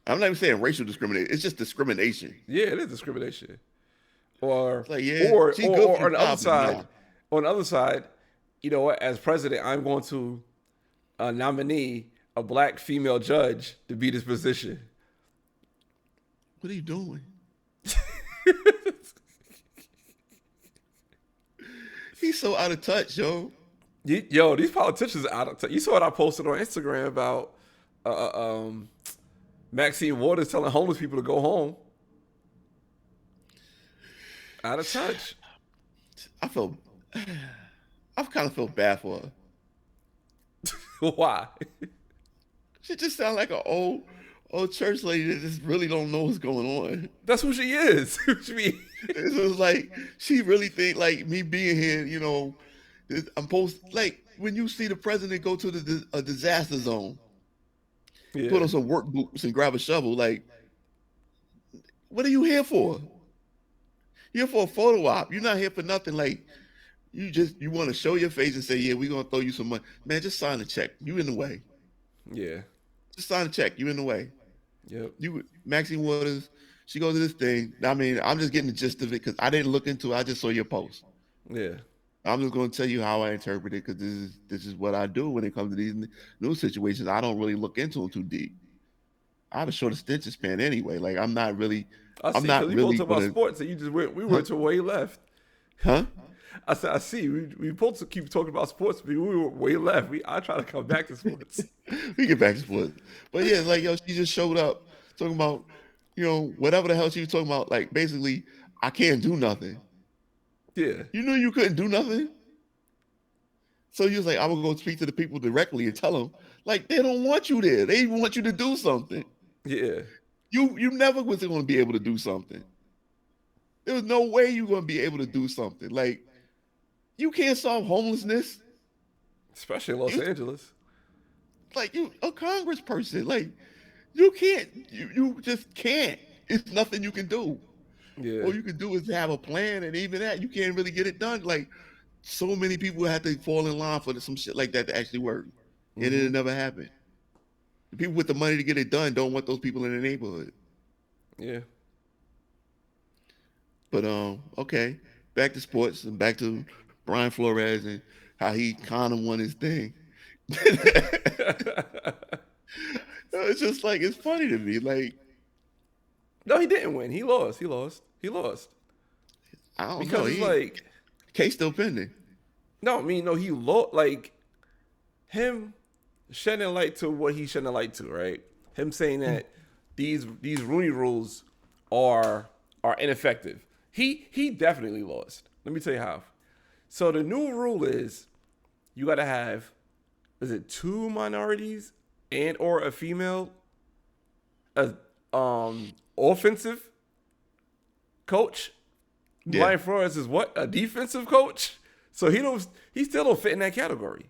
I'm not even saying racial discrimination. It's just discrimination. Yeah, it is discrimination. Or It's like, yeah, or she or, good or for on the the other job, but side, nah. on the other side, you know what? As president, I'm going to nominee a black female judge to be this position. What are you doing? He's so out of touch, yo. Yo, these politicians are out of touch. You saw what I posted on Instagram about Maxine Waters telling homeless people to go home. Out of touch. I feel, I've kind of felt bad for her. Why? She just sounds like an old church lady that just really don't know what's going on. That's who she is. What you mean? It's just like she really think like me being here, you know, I'm supposed like when you see the president go to a disaster zone, put Yeah. on some work boots and grab a shovel. Like, what are you here for? You're here for a photo op. You're not here for nothing. Like, you want to show your face and say, yeah, we're gonna throw you some money. Man, just sign the check. You in the way. Yeah. Just sign the check. You in the way. Yep. Maxine Waters, she goes to this thing. I mean, I'm just getting the gist of it because I didn't look into it. I just saw your post. Yeah. I'm just going to tell you how I interpret it because this is what I do when it comes to these news situations. I don't really look into them too deep. I have a short attention span anyway. Like I I'm see, not because we both really talk about gonna, sports, and you just we huh? went to where you left. Huh? I said, I see. We both keep talking about sports, but we were way left. I try to come back to sports. We get back to sports, but yeah, like yo, she just showed up talking about, whatever the hell she was talking about. Like basically, I can't do nothing. Yeah. You knew you couldn't do nothing. So he was like, I will go speak to the people directly and tell them, like, they don't want you there. They even want you to do something. Yeah. You never was going to be able to do something. There was no way you were going to be able to do something. Like, you can't solve homelessness. Especially in Los You, Angeles. like, you a congressperson. Like, you can't. You just can't. It's nothing you can do. Yeah. All you can do is have a plan, and even that, you can't really get it done. Like, so many people had to fall in line for some shit like that to actually work, and Mm-hmm. it never happened. The people with the money to get it done don't want those people in the neighborhood. Yeah. But okay, back to sports and back to Brian Flores and how he kind of won his thing. It's just like it's funny to me. Like No, he didn't win. He lost. He lost. He lost. I don't know. Because it's He like, case still pending. no, I mean, no, he lost. Like, him shedding light to what he's shedding light to, right? Him saying that these Rooney rules are ineffective. He definitely lost. Let me tell you how. So the new rule is you got to have, is it two minorities and or a female a offensive coach. Yeah, Brian Flores is what? A defensive coach. So he still don't fit in that category.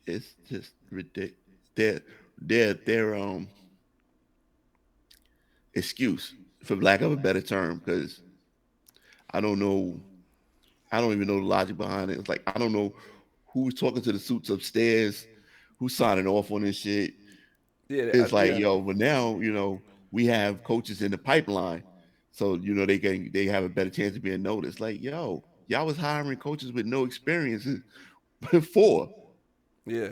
it's just ridiculous. Their excuse, for lack of a better term, because I don't know, I don't even know the logic behind it. It's like I don't know who's talking to the suits upstairs, who's signing off on this shit. Yeah, It's like, yeah. yo, but now, we have coaches in the pipeline. So, they have a better chance of being noticed. Like, yo, y'all was hiring coaches with no experience before Yeah.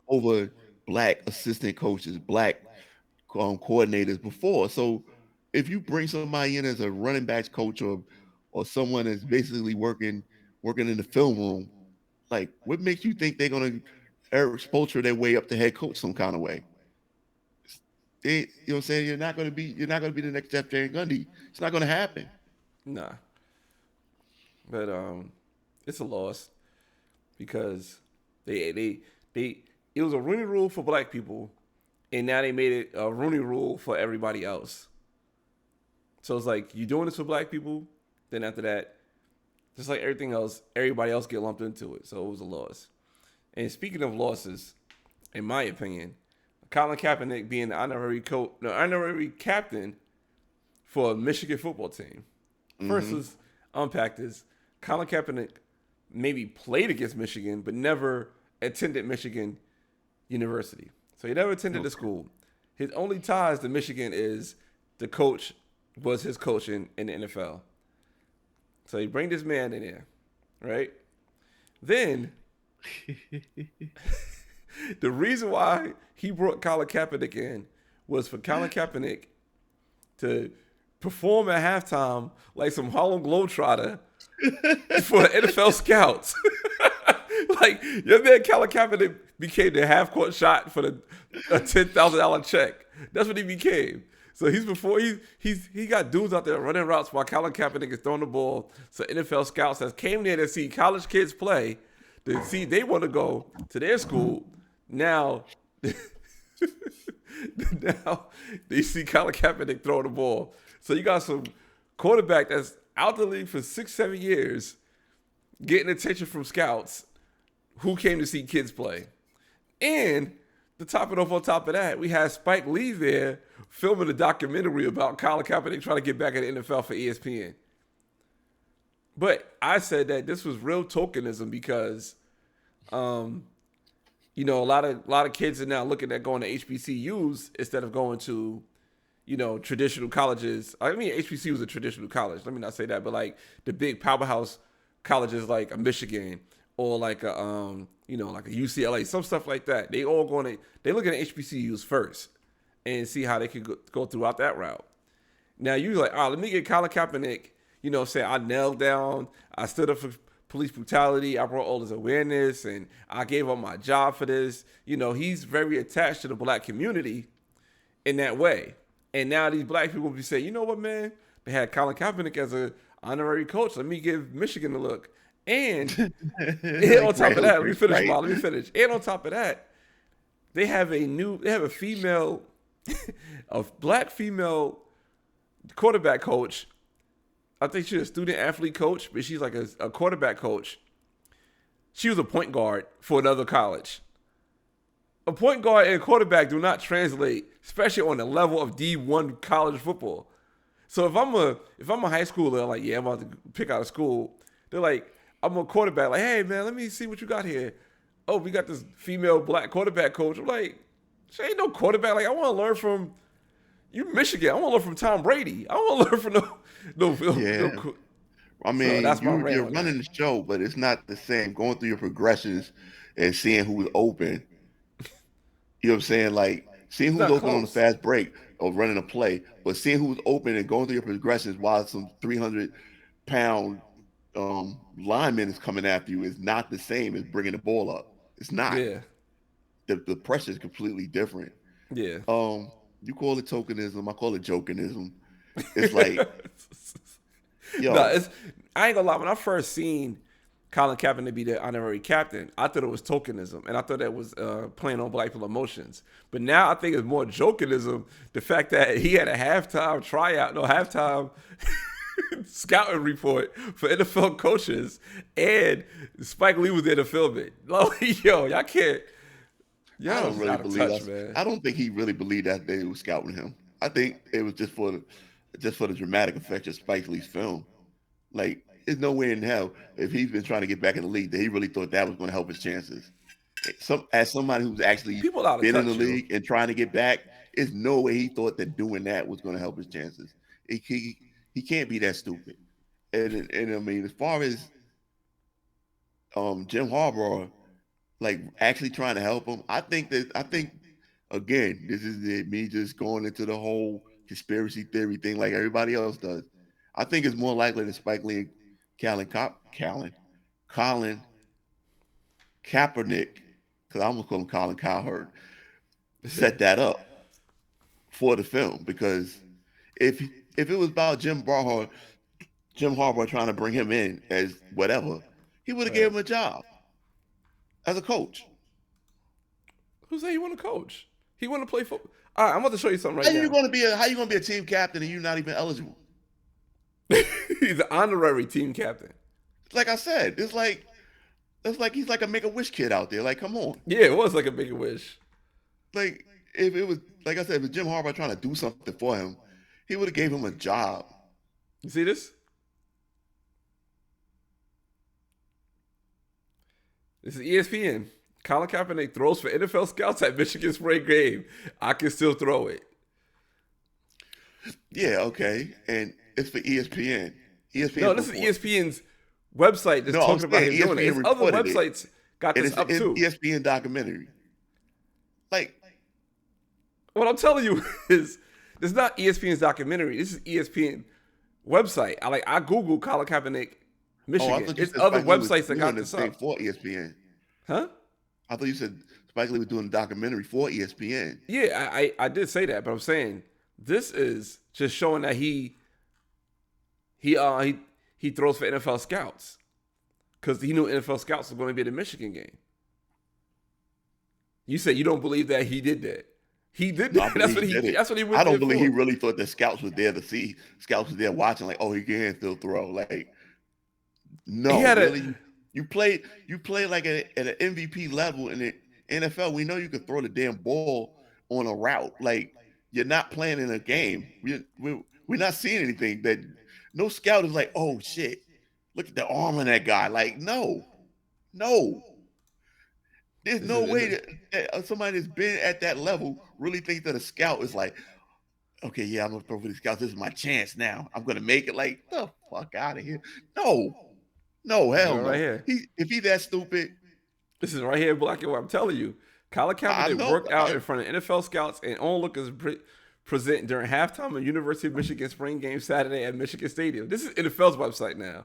over black assistant coaches, black coordinators before. So if you bring somebody in as a running backs coach or someone that's basically working in the film room, like what makes you think they're gonna Eric Spoelstra their way up to head coach some kind of way? You know what I'm saying? You're not gonna be the next Jeff Van Gundy. It's not gonna happen. Nah. But it's a loss because they it was a Rooney rule for black people, and now they made it a Rooney rule for everybody else. So it's like you doing this for black people, then after that, just like everything else, everybody else get lumped into it. So it was a loss. And speaking of losses, in my opinion, Colin Kaepernick being the honorary captain for a Michigan football team. First, let's unpack this. Colin Kaepernick maybe played against Michigan, but never attended Michigan University. So he never attended the school. His only ties to Michigan is the coach was his coach in the NFL. So he bring this man in there, right? Then the reason why he brought Colin Kaepernick in was for Colin Kaepernick to perform at halftime like some Harlem Globetrotter for NFL scouts. Like, your man Colin Kaepernick became the half-court shot for a $10,000 check. That's what he became. So he got dudes out there running routes while Colin Kaepernick is throwing the ball. So NFL scouts that came there to see college kids play, to see they want to go to their school. Now, now they see Colin Kaepernick throw the ball. So you got some quarterback that's out the league for 6-7 years, getting attention from scouts who came to see kids play. And to top it off on top of that, we had Spike Lee there filming a documentary about Colin Kaepernick trying to get back in the NFL for ESPN. But I said that this was real tokenism because, a lot of kids are now looking at going to HBCUs instead of going to, traditional colleges. I mean, HBCU was a traditional college. Let me not say that, but like the big powerhouse colleges like a Michigan or like a like a UCLA, some stuff like that. They looking at HBCUs first and see how they can go throughout that route. Now you like, let me get Colin Kaepernick. Say I nailed down, I stood up for police brutality, I brought all this awareness, and I gave up my job for this. He's very attached to the black community in that way. And now these black people be saying, you know what, man? They had Colin Kaepernick as an honorary coach. Let me give Michigan a look. And on top of that, let me finish, Bob. Let me finish. And on top of that, they have a female, a black female quarterback coach. I think she's a student athlete coach, but she's like a quarterback coach. She was a point guard for another college. A point guard and a quarterback do not translate, especially on the level of D1 college football. So if I'm a high schooler, like, yeah, I'm about to pick out a school, they're like, I'm a quarterback, like, hey man, let me see what you got here. Oh, we got this female black quarterback coach. I'm like, she ain't no quarterback. Like, I want to learn from you, Michigan. I want to learn from Tom Brady. I don't want to learn from no. I mean, so that's you're running the show, but it's not the same. Going through your progressions and seeing who's open. You know what I'm saying? Like seeing who's open on a fast break or running a play, but seeing who's open and going through your progressions while some 300-pound lineman is coming after you is not the same as bringing the ball up. It's not. Yeah. The pressure is completely different. Yeah. You call it tokenism. I call it jokenism. It's like, yo. No, I ain't gonna lie. When I first seen Colin Kaepernick to be the honorary captain, I thought it was tokenism, and I thought that was playing on black people emotions. But now I think it's more jokeism. The fact that he had a halftime scouting report for NFL coaches, and Spike Lee was there to film it. Like, yo, y'all can't. Y'all I don't really out of believe touch, that. man. I don't think he really believed that they were scouting him. I think it was just for the dramatic effect of Spike Lee's film. Like, there's no way in hell if he's been trying to get back in the league that he really thought that was going to help his chances. As somebody who's actually People out of been in the touch, yo. league and trying to get back, there's no way he thought that doing that was going to help his chances. He can't be that stupid. And I mean, as far as Jim Harbaugh, like actually trying to help him, I think again, this is me just going into the whole conspiracy theory thing like everybody else does. I think it's more likely that Spike Lee and Colin Kaepernick, because I almost call him Colin Cowherd, set that up for the film. Because if it was about Jim Harbaugh trying to bring him in as whatever, he would have gave him a job as a coach. Who said he want to coach? He want to play football. All right, I'm about to show you something right How now. you gonna be a team captain and you're not even eligible? He's an honorary team captain. Like I said, it's like he's like a Make-A-Wish kid out there. Like, come on. Yeah, it was like a big wish. Like, if it was, like I said, if it was Jim Harbaugh trying to do something for him, he would have gave him a job. You see this? This is ESPN. Colin Kaepernick throws for NFL scouts at Michigan spring game. I can still throw it. Yeah, okay. And it's for ESPN. ESPN. No, this is ESPN's website that's talking about him doing it. His other websites got and this up too. ESPN documentary. Like, what I'm telling you is, this is not ESPN's documentary. This is ESPN website. I Googled Colin Kaepernick, Michigan. It's other websites that got this up. For ESPN. Huh? I thought you said Spike Lee was doing a documentary for ESPN. Yeah, I did say that, but I'm saying this is just showing that he throws for NFL scouts because he knew NFL scouts were going to be at the Michigan game. You said you don't believe that he did that. He did that. That's what he went. I don't believe he really thought that scouts was there to see. Scouts was there watching, like, oh, he can still throw. Like, no, really. You play like at an MVP level in the NFL. We know you can throw the damn ball on a route. Like, you're not playing in a game. We're not seeing anything that no scout is like, oh shit, look at the arm on that guy. Like, no. There's no way that somebody that's been at that level really thinks that a scout is like, okay, yeah, I'm gonna throw for the scouts. This is my chance now. I'm gonna make it. Like, the fuck out of here. No, hell no. Right here. If he's that stupid. This is right here in black and white. I'm telling you. Colin Kaepernick worked out in front of NFL scouts and onlookers present during halftime of University of Michigan spring game Saturday at Michigan Stadium. This is NFL's website now.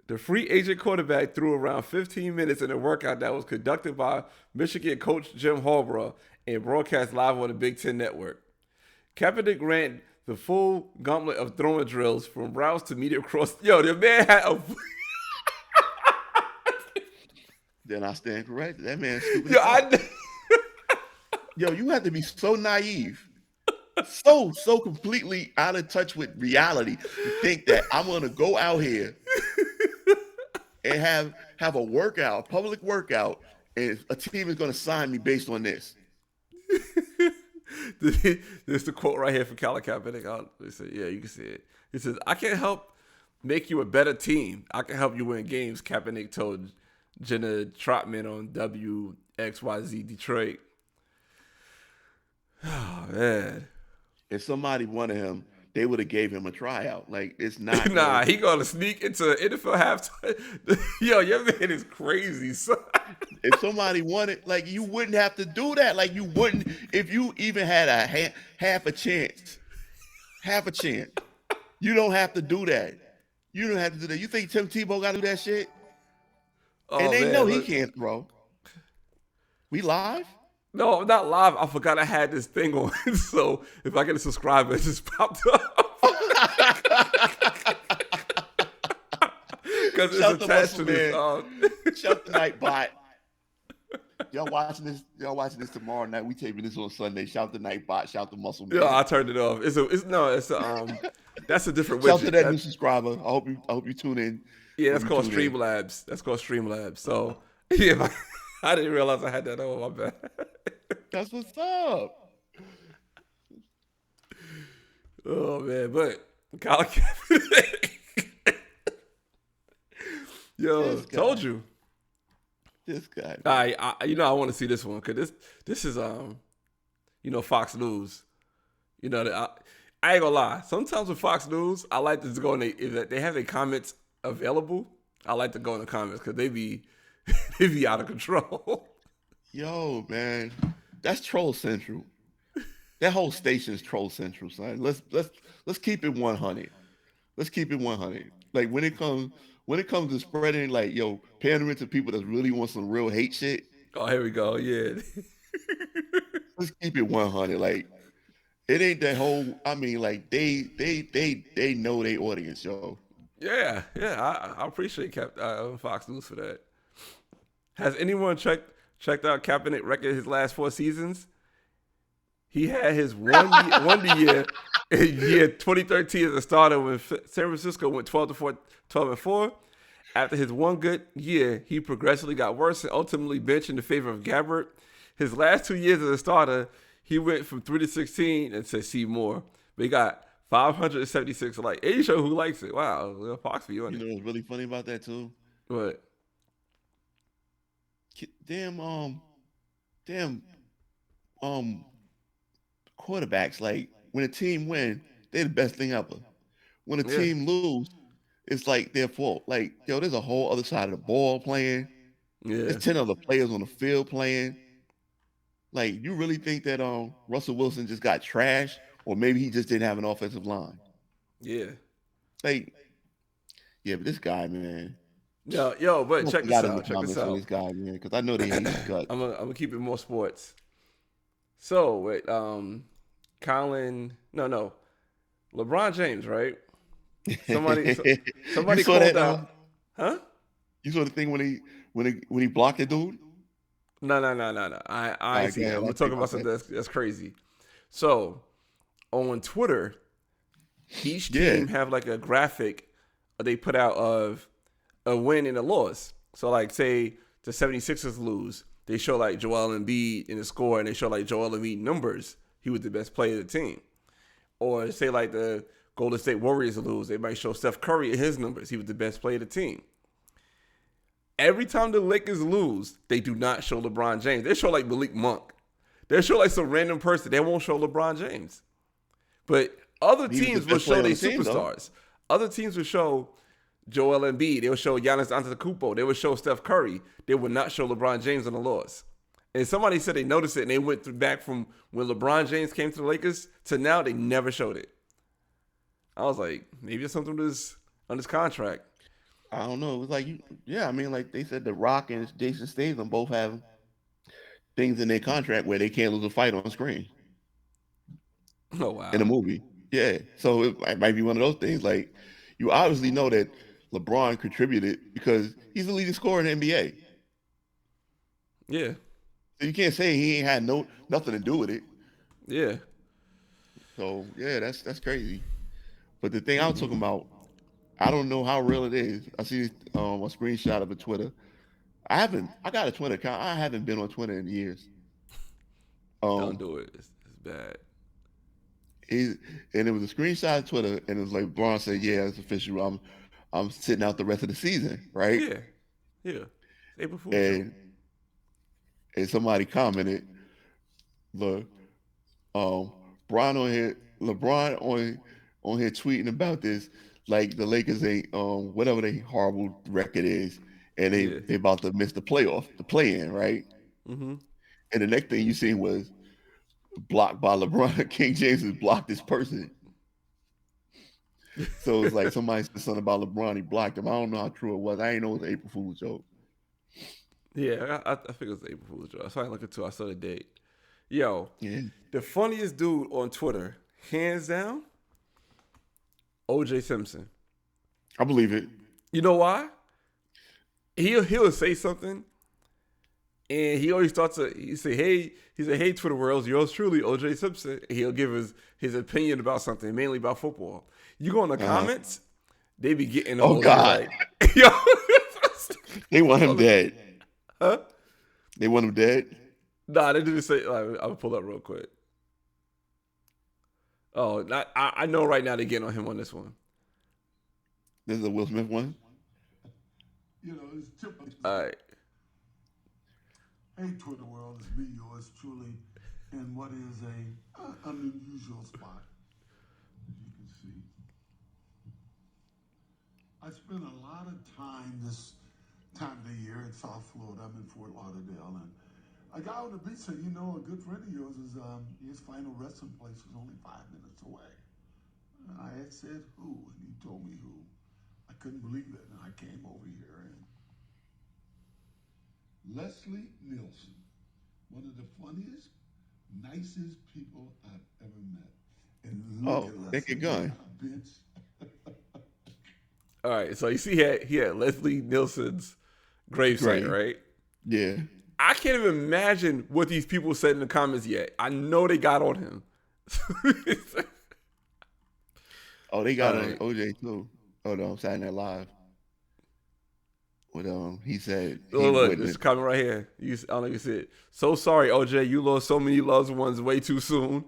The free agent quarterback threw around 15 minutes in a workout that was conducted by Michigan coach Jim Harbaugh and broadcast live on the Big Ten Network. Kaepernick ran the full gauntlet of throwing drills from routes to medium cross. Yo, the man had a... Then I stand corrected. That man's stupid. Yo, you have to be so naive, so completely out of touch with reality to think that I'm gonna go out here and have a workout, public workout, and a team is gonna sign me based on this. This is the quote right here from Colin Kaepernick. They say, yeah, you can see it. He says, "I can't help make you a better team. I can help you win games," Kaepernick told Jenna Trotman on WXYZ Detroit. Oh, man. If somebody wanted him, they would have gave him a tryout. Like, it's not. Nah, he going to sneak into NFL halftime. Yo, your man is crazy, son. If somebody wanted, like, you wouldn't have to do that. Like, you wouldn't, if you even had a half a chance. You don't have to do that. You don't have to do that. You think Tim Tebow got to do that shit? Oh, and they know he can't throw. We live? No, I'm not live. I forgot I had this thing on. So if I get a subscriber, it just popped up. Because it's Shout the attached to muscle this. man. Shout the Nightbot. Y'all watching this? Y'all watching this tomorrow night? We taping this on Sunday. Shout the Nightbot. Shout the muscle man. Yeah, I turned it off. That's a different Shout widget. to that new subscriber. I hope you tune in. Yeah, that's Hope called you tune in. Streamlabs. That's called Streamlabs. So yeah, I didn't realize I had that on. My bad. That's what's up. Oh man, but Colin Kaepernick. Yo, This guy. told you. This guy. I want to see this one because this is Fox News. I ain't gonna lie. Sometimes with Fox News, I like to just go and if they have their comments available. I like to go in the comments because they be out of control. Yo, man, that's Troll Central. That whole station is Troll Central, son. Let's keep it 100. Let's keep it 100. Like when it comes to spreading, like pandering to people that really want some real hate shit. Oh, here we go. Yeah. Let's keep it 100. Like it ain't that whole. I mean, like they know their audience, yo. Yeah. I appreciate Fox News for that. Has anyone checked out Kaepernick record his last 4 seasons? He had his one year in year 2013 as a starter when San Francisco went 12-4. After his one good year, he progressively got worse and ultimately benched in the favor of Gabbert. His last 2 years as a starter, he went from 3-16 and said see more. But he got 576 likes. It show who likes it. Wow, Fox for you. You know what's really funny about that too? What? Damn quarterbacks, like when a team win, they're the best thing ever. When a team lose, it's like their fault. Like, there's a whole other side of the ball playing. Yeah. There's 10 other players on the field playing. Like, you really think that Russell Wilson just got trashed, or maybe he just didn't have an offensive line? Yeah. Like, yeah, but this guy, man. But check this out. This guy, man, because I know they hate his gut. I'm gonna keep it more sports. So wait, LeBron James, right? Somebody called out. Huh? You saw the thing when he blocked the dude? No. I ain't see that. I'm talking about something that's crazy. So on Twitter, each team have like a graphic they put out of a win and a loss. So like say the 76ers lose, they show like Joel Embiid in the score and they show like Joel Embiid numbers. He was the best player of the team. Or say like the Golden State Warriors lose, they might show Steph Curry and his numbers. He was the best player of the team. Every time the Lakers lose, they do not show LeBron James. They show like Malik Monk. They show like some random person. They won't show LeBron James. But other teams will show their superstars. Other teams will show Joel Embiid. They will show Giannis Antetokounmpo. They will show Steph Curry. They would not show LeBron James on the loss. And somebody said they noticed it, and they went back from when LeBron James came to the Lakers to now. They never showed it. I was like, maybe it's something on this contract. I don't know. It was like, I mean, like they said, The Rock and Jason Statham both have things in their contract where they can't lose a fight on screen. Oh, wow. In a movie. Yeah. So it might be one of those things. Like, you obviously know that LeBron contributed because he's the leading scorer in the NBA. Yeah. So you can't say he ain't had nothing to do with it. Yeah. So yeah, that's crazy. But the thing I was talking about, I don't know how real it is. I see a screenshot of a Twitter. I got a Twitter account. I haven't been on Twitter in years. Don't do it. It's bad. And it was a screenshot of Twitter, and it was like LeBron said, "Yeah, it's official. I'm sitting out the rest of the season, right?" Yeah. April Fool's and somebody commented, "Look, LeBron on here tweeting about this, like the Lakers ain't whatever their horrible record is, and they about to miss the play-in, right?" Mm-hmm. And the next thing you seen was blocked by LeBron. King James has blocked this person. So it's like somebody said something about LeBron. He blocked him. I don't know how true it was. I ain't know it was an April Fool's joke. Yeah, I think it was April Fool's joke. So I look into. I saw the date. Yo, the funniest dude on Twitter, hands down, O.J. Simpson. I believe it. You know why? he'll say something, and he always starts to he say, hey Twitter worlds, yours truly, OJ Simpson. And he'll give his opinion about something, mainly about football. You go in the comments, they be getting Oh, OJ God. like, yo, They want him dead. huh? They want him dead. Nah, they didn't say. I'll pull up real quick. Oh, I know right now they're getting on him on this one. This is a Will Smith one. It's typical. All right. Hey, Twitter world, it's me, yours truly, in what is an unusual spot, as you can see. I spend a lot of time this time of the year in South Florida. I'm in Fort Lauderdale, and a guy on the beach said, a good friend of yours is his final resting place is only 5 minutes away. And I had said who, and he told me who. I couldn't believe it, and I came over here and Leslie Nielsen, one of the funniest, nicest people I've ever met. And look at Nick Leslie, and Gunn. bitch. All right. So you see, he had Leslie Nielsen's gravesite, right? Yeah. I can't even imagine what these people said in the comments yet. I know they got on him. Oh, they got All on right. OJ too. Oh no, Saturday Night Live. What he said. He Look, this is witnessed. coming right here. I don't know if you see it. So sorry, OJ, you lost so many loved ones way too soon.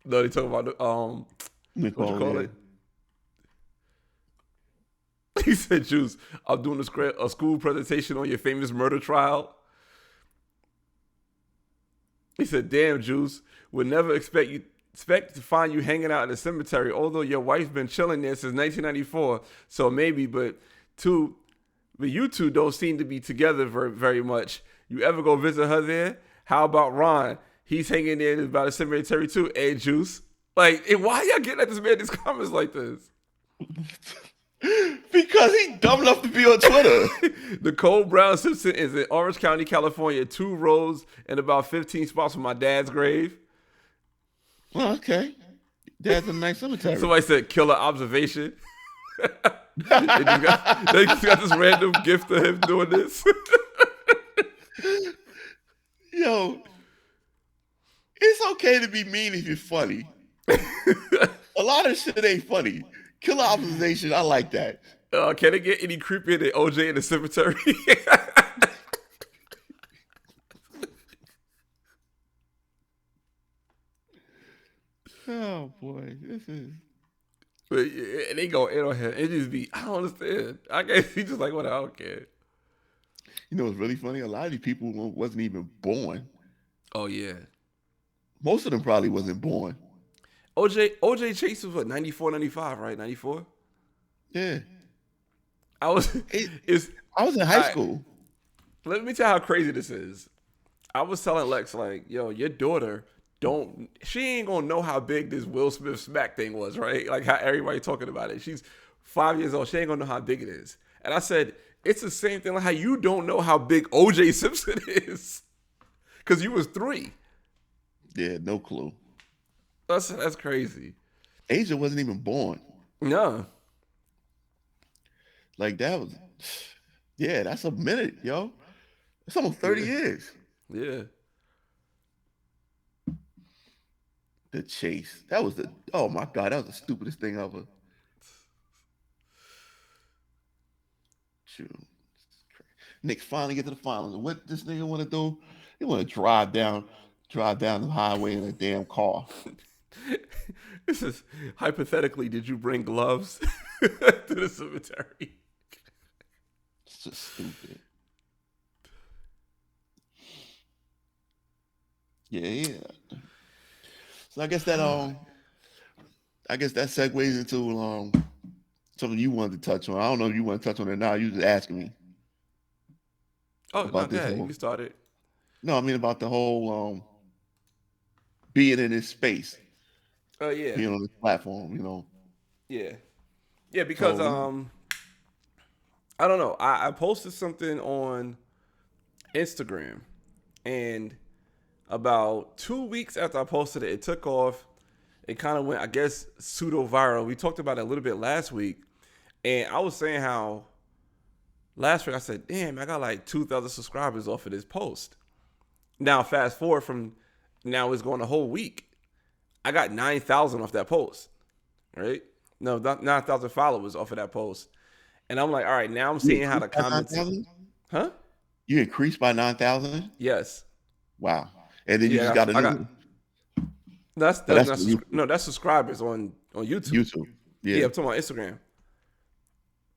No, they talking about the what you call it? He said, "Juice, I'm doing a school presentation on your famous murder trial." He said, "Damn, Juice, would never expect to find you hanging out in the cemetery. Although your wife's been chilling there since 1994, so maybe, but you two don't seem to be together very, very much. You ever go visit her there? How about Ron? He's hanging there by the cemetery too. Hey, Juice, like, why y'all getting at this man these comments like this?" Because he dumb enough to be on Twitter. Nicole Brown Simpson is in Orange County, California, 2 rows and about 15 spots from my dad's grave. Well, okay. Dad's a nice cemetery. Somebody said killer observation. They just got this random gift of him doing this. Yo, it's okay to be mean if you're funny. A lot of shit ain't funny. Killer observation, I like that. Can it get any creepier than OJ in the cemetery? Oh boy, this is. But yeah, they go in on him. It just be, I don't understand. I guess he just like, what, I don't care. You know what's really funny? A lot of these people wasn't even born. Oh, yeah. Most of them probably wasn't born. OJ Chase was what, 94, 95, right? 94? Yeah. I was in high school. Let me tell you how crazy this is. I was telling Lex, like, yo, your daughter she ain't gonna know how big this Will Smith smack thing was, right? Like how everybody talking about it. She's 5 years old. She ain't gonna know how big it is. And I said, it's the same thing like how you don't know how big OJ Simpson is. Cause you was 3. Yeah, no clue. That's crazy. Asia wasn't even born. No. Like that was, yeah, that's a minute, yo. It's almost 30 years. Yeah. The chase. That was oh my God, that was the stupidest thing ever. Shoot. Nick finally get to the finals. And what this nigga want to do? He want to drive down the highway in a damn car. This is hypothetically, did you bring gloves to the cemetery? It's just stupid. Yeah. So I guess that segues into something you wanted to touch on. I don't know if you want to touch on it now. You just asking me. Oh, About no, this you whole- can start it. No, I mean about the whole being in this space, Oh, yeah. being on this platform, Yeah. Yeah, because So- I don't know. I posted something on Instagram, and about 2 weeks after I posted it, it took off. It kind of went, I guess, pseudo viral. We talked about it a little bit last week, and I was saying how Last week I said, damn, I got like 2,000 subscribers off of this post. Now fast forward from now it's going a whole week. I got 9,000 off that post, right? No, 9,000 followers off of that post. And I'm like, all right, now I'm seeing how the Increased by comments, 9,000? huh? You increased by 9,000? Yes. Wow. And then you Yeah, just got a I new got, one. that's, But that's, that's not, you, no, that's subscribers on YouTube. YouTube. Yeah, Yeah. I'm talking about Instagram.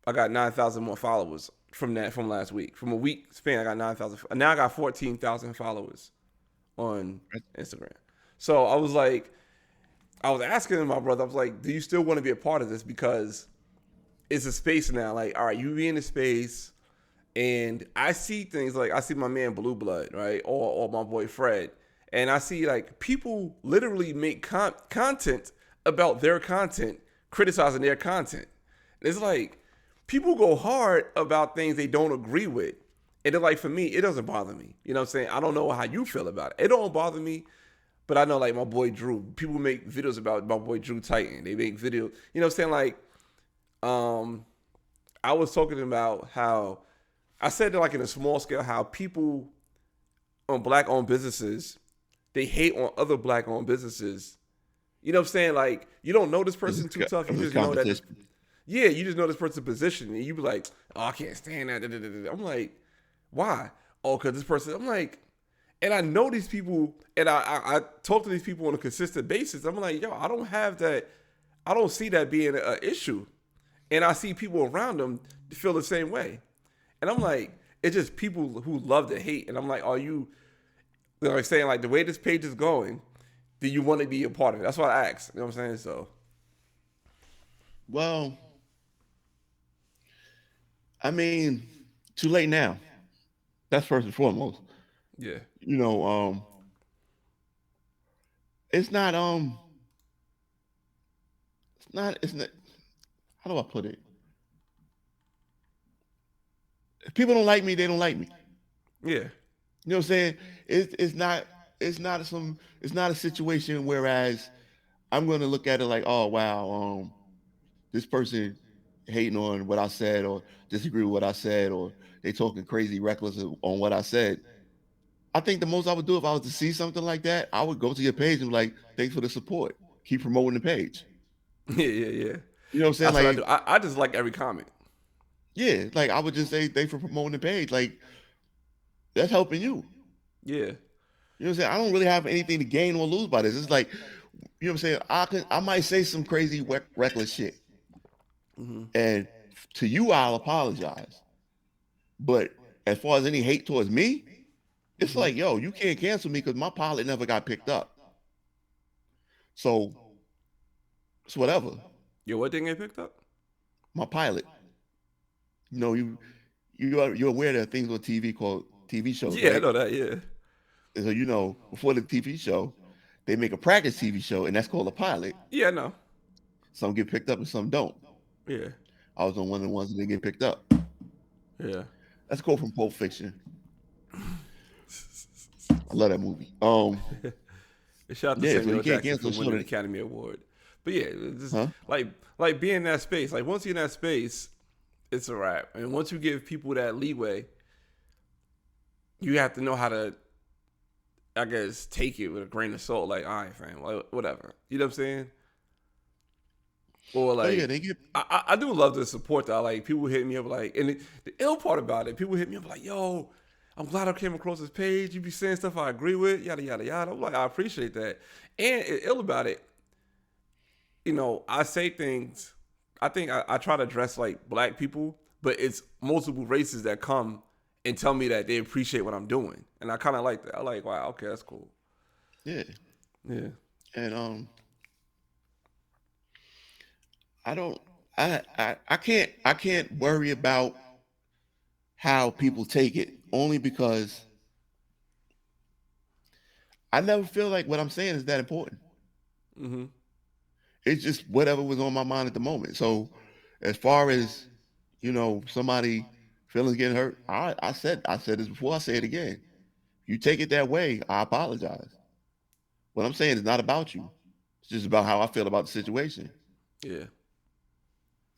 I got 9,000 more followers from last week. From a week span, I got 9,000. Now I got 14,000 followers on Instagram. So I was like, I was asking my brother, I was like, do you still want to be a part of this? Because it's a space now. Like, all right, you be in the space, and I see things like I see my man Blue Blood, right? Or my boy Fred. And I see like people literally make content about their content, criticizing their content. It's like people go hard about things they don't agree with. And it's like, for me, it doesn't bother me. You know what I'm saying? I don't know how you feel about it. It don't bother me, but I know like my boy Drew. People make videos about my boy Drew Titan. They make videos, you know what I'm saying? Like, I was talking about how I said that like in a small scale, how people on black owned businesses, they hate on other black owned businesses. You know what I'm saying? Like, you don't know this person too tough. You It's just know that competition. yeah, you just know this person's position, and you be like, "Oh, I can't stand that." I'm like, "Why?" Oh, because this person. I'm like, and I know these people, and I talk to these people on a consistent basis. I'm like, "Yo, I don't have that. I don't see that being an issue," and I see people around them feel the same way, and I'm like, it's just people who love to hate, and I'm like, are you? They're like saying like the way this page is going, do you want to be a part of it? That's what I asked. You know what I'm saying? So Well, I mean, too late now. That's first and foremost. yeah, You know, it's not it's not how do I put it? If people don't like me, they don't like me. yeah, You know what I'm saying? It's not a situation whereas I'm gonna look at it like, oh wow, this person hating on what I said or disagree with what I said or they talking crazy reckless on what I said. I think the most I would do if I was to see something like that, I would go to your page and be like, thanks for the support. Keep promoting the page. yeah, yeah, yeah. You know what I'm saying? That's what I do. Like, I just like every comment. yeah, like I would just say thanks for promoting the page. Like, that's helping you. Yeah, You know what I'm saying? I don't really have anything to gain or lose by this. It's like, you know what I'm saying? I might say some crazy reckless shit. And to you, I'll apologize. But as far as any hate towards me, it's like, yo, you can't cancel me because my pilot never got picked up. So it's whatever. yo, what didn't get picked up? My pilot. You know, you're aware there are things on TV called TV shows, Yeah, I right? know that. Yeah, And so you know, before the TV show, they make a practice TV show, and that's called a pilot. yeah, I know. Some get picked up and some don't. Yeah, I was on one of the ones that didn't get picked up. yeah. That's a quote from Pulp Fiction. I love that movie. Shout out to Yeah, so Samuel you can't Jackson cancel for a winning show the Academy Award. But yeah, it's just Huh? like being in that space. Like once you're in that space, it's a wrap. And once you give people that leeway, you have to know how to, I guess, take it with a grain of salt. Like, all right, fam, like, whatever. You know what I'm saying? Or Oh yeah, like, they get I do love the support that like people hit me up like, and the ill part about it, people hit me up like, yo, I'm glad I came across this page. You be saying stuff I agree with, yada yada yada. I'm like, I appreciate that. And ill about it, you know, I say things. I think I try to address like black people, but it's multiple races that come and tell me that they appreciate what I'm doing, and I kind of like that. I like, wow, okay, that's cool. yeah. Yeah, And I don't I can't worry about how people take it only because I never feel like what I'm saying is that important. mm-hmm. It's just whatever was on my mind at the moment. So as far as, you know, somebody feelings getting hurt, I said this before, I say it again. You take it that way, I apologize. What I'm saying is not about you. It's just about how I feel about the situation. Yeah,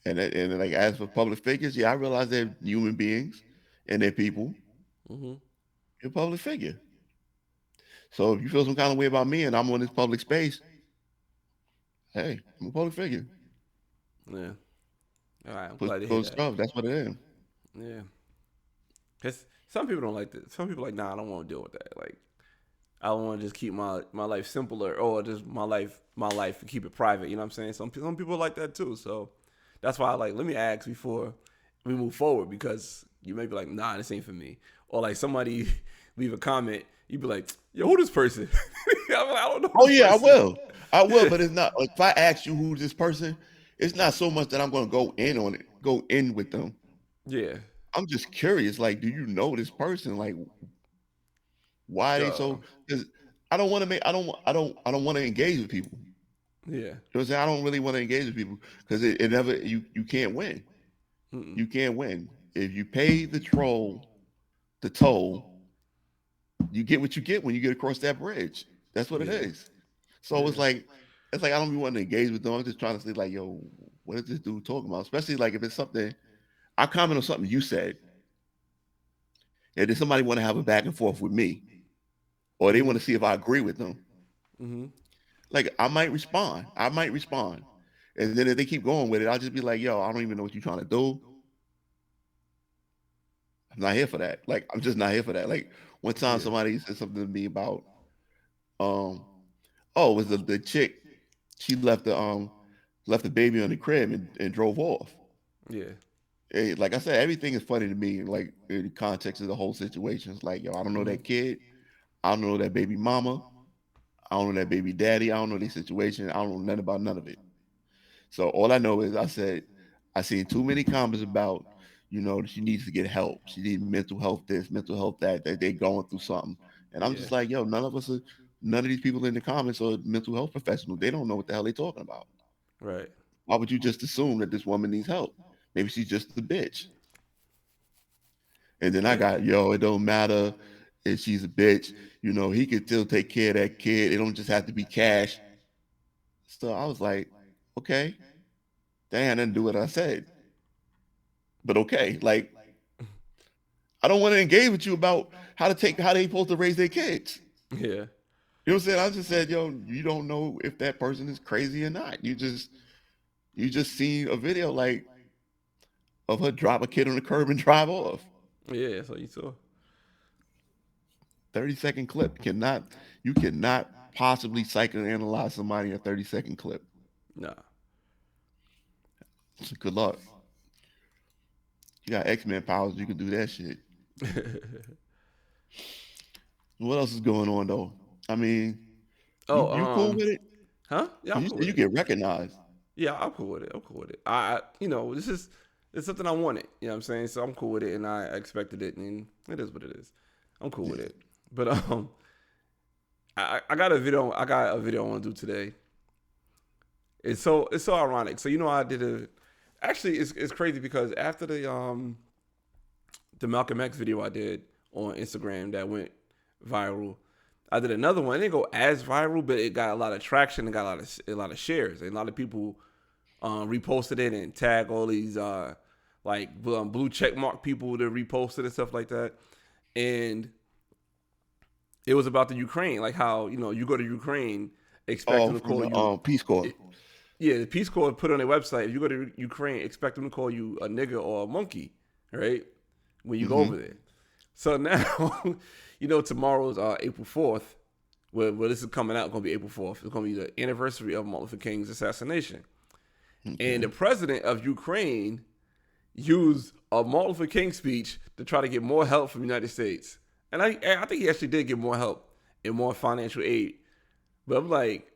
And like as for public figures, yeah, I realize they're human beings and they're people. Hmm. You're a public figure. So if you feel some kind of way about me and I'm on this public space, hey, I'm a public figure. Yeah. All right. I'm Push glad to hear those that. stuff. That's what it is. Yeah. Cause some people don't like that. Some people like, nah, I don't want to deal with that. Like, I want to just keep my life simpler, or just my life and keep it private. You know what I'm saying? Some people like that too. So that's why I like, let me ask before we move forward, because you may be like, nah, this ain't for me. Or like somebody leave a comment, you be like, yo, who this person? I'm like, I don't know who Oh this yeah, I person. will. I will, Yeah. but it's not like if I ask you who's this person, it's not so much that I'm gonna go in on it, go in with them. Yeah. I'm just curious, like, do you know this person? Like, why they Uh, so? Because I don't want to make, I don't want to engage with people. yeah. You know what I'm saying? I don't really want to engage with people because it never, you can't win. Mm-mm. You can't win. If you pay the troll the toll, you get what you get when you get across that bridge. That's what it Yeah. is. So Yeah. it's like I don't be wanting to engage with them. I'm just trying to see like, yo, what is this dude talking about? Especially like if it's something I comment on something you said, and then somebody want to have a back and forth with me, or they Mm-hmm. want to see if I agree with them. Mm-hmm. Like I might respond. I might respond. And then if they keep going with it, I'll just be like, yo, I don't even know what you're trying to do. I'm not here for that. Like, I'm just not here for that. Like one time Yeah. somebody said something to me about um oh, it was the chick, she left the baby on the crib and drove off. Yeah. Like I said, everything is funny to me, like in the context of the whole situation. It's like, yo, I don't know Mm-hmm. that kid, I don't know that baby mama, I don't know that baby daddy, I don't know the situation, I don't know nothing about none of it. So all I know is I said I seen too many comments about, she needs to get help. She needs mental health this, mental health that they going through something. And I'm Yeah. just like, yo, none of these people in the comments are mental health professionals. They don't know what the hell they talking about. Right. Why would you just assume that this woman needs help? Maybe she's just a bitch. And then I Yeah. got, yo, it don't matter if she's a bitch. He could still take care of that kid. It don't just have to be cash. So I was like, okay, that ain't nothing to do with what I said. But okay, like I don't want to engage with you about how they supposed to raise their kids. Yeah. You know what I'm saying? I just said, yo, you don't know if that person is crazy or not. You just see a video like of her drop a kid on the curb and drive off. Yeah. So you saw. 30-second clip. You cannot possibly psychoanalyze somebody in a 30-second clip. Nah. So good luck. You got X-Men powers, you can do that shit. What else is going on though? I mean, Oh, you cool with it? huh? Yeah, I'm Because you cool said with you it. get recognized. Yeah, I'm cool with it. I'm cool with it. This is it's something I wanted. You know what I'm saying? So I'm cool with it, and I expected it, and it is what it is. I'm cool with Yeah. it. But I got a video. I got a video I want to do today. It's so ironic. So I did a. Actually, it's crazy because after the Malcolm X video I did on Instagram that went viral, I did another one. It didn't go as viral, but it got a lot of traction. It got a lot of shares, and a lot of people reposted it and tag all these blue check mark people to repost it and stuff like that. And it was about the Ukraine, like how you go to Ukraine, expect them Oh, to from call the you. Peace Corps. It, yeah, the Peace Corps put on their website. If you go to Ukraine, expect them to call you a nigga or a monkey, right? When you go Hmm. over there. So now, tomorrow's April 4th. Well, this is coming out. Going to be April 4th. It's going to be the anniversary of Martin Luther King's assassination. And the Okay. president of Ukraine used a Martin Luther King speech to try to get more help from the United States. And I think he actually did get more help and more financial aid. But I'm like,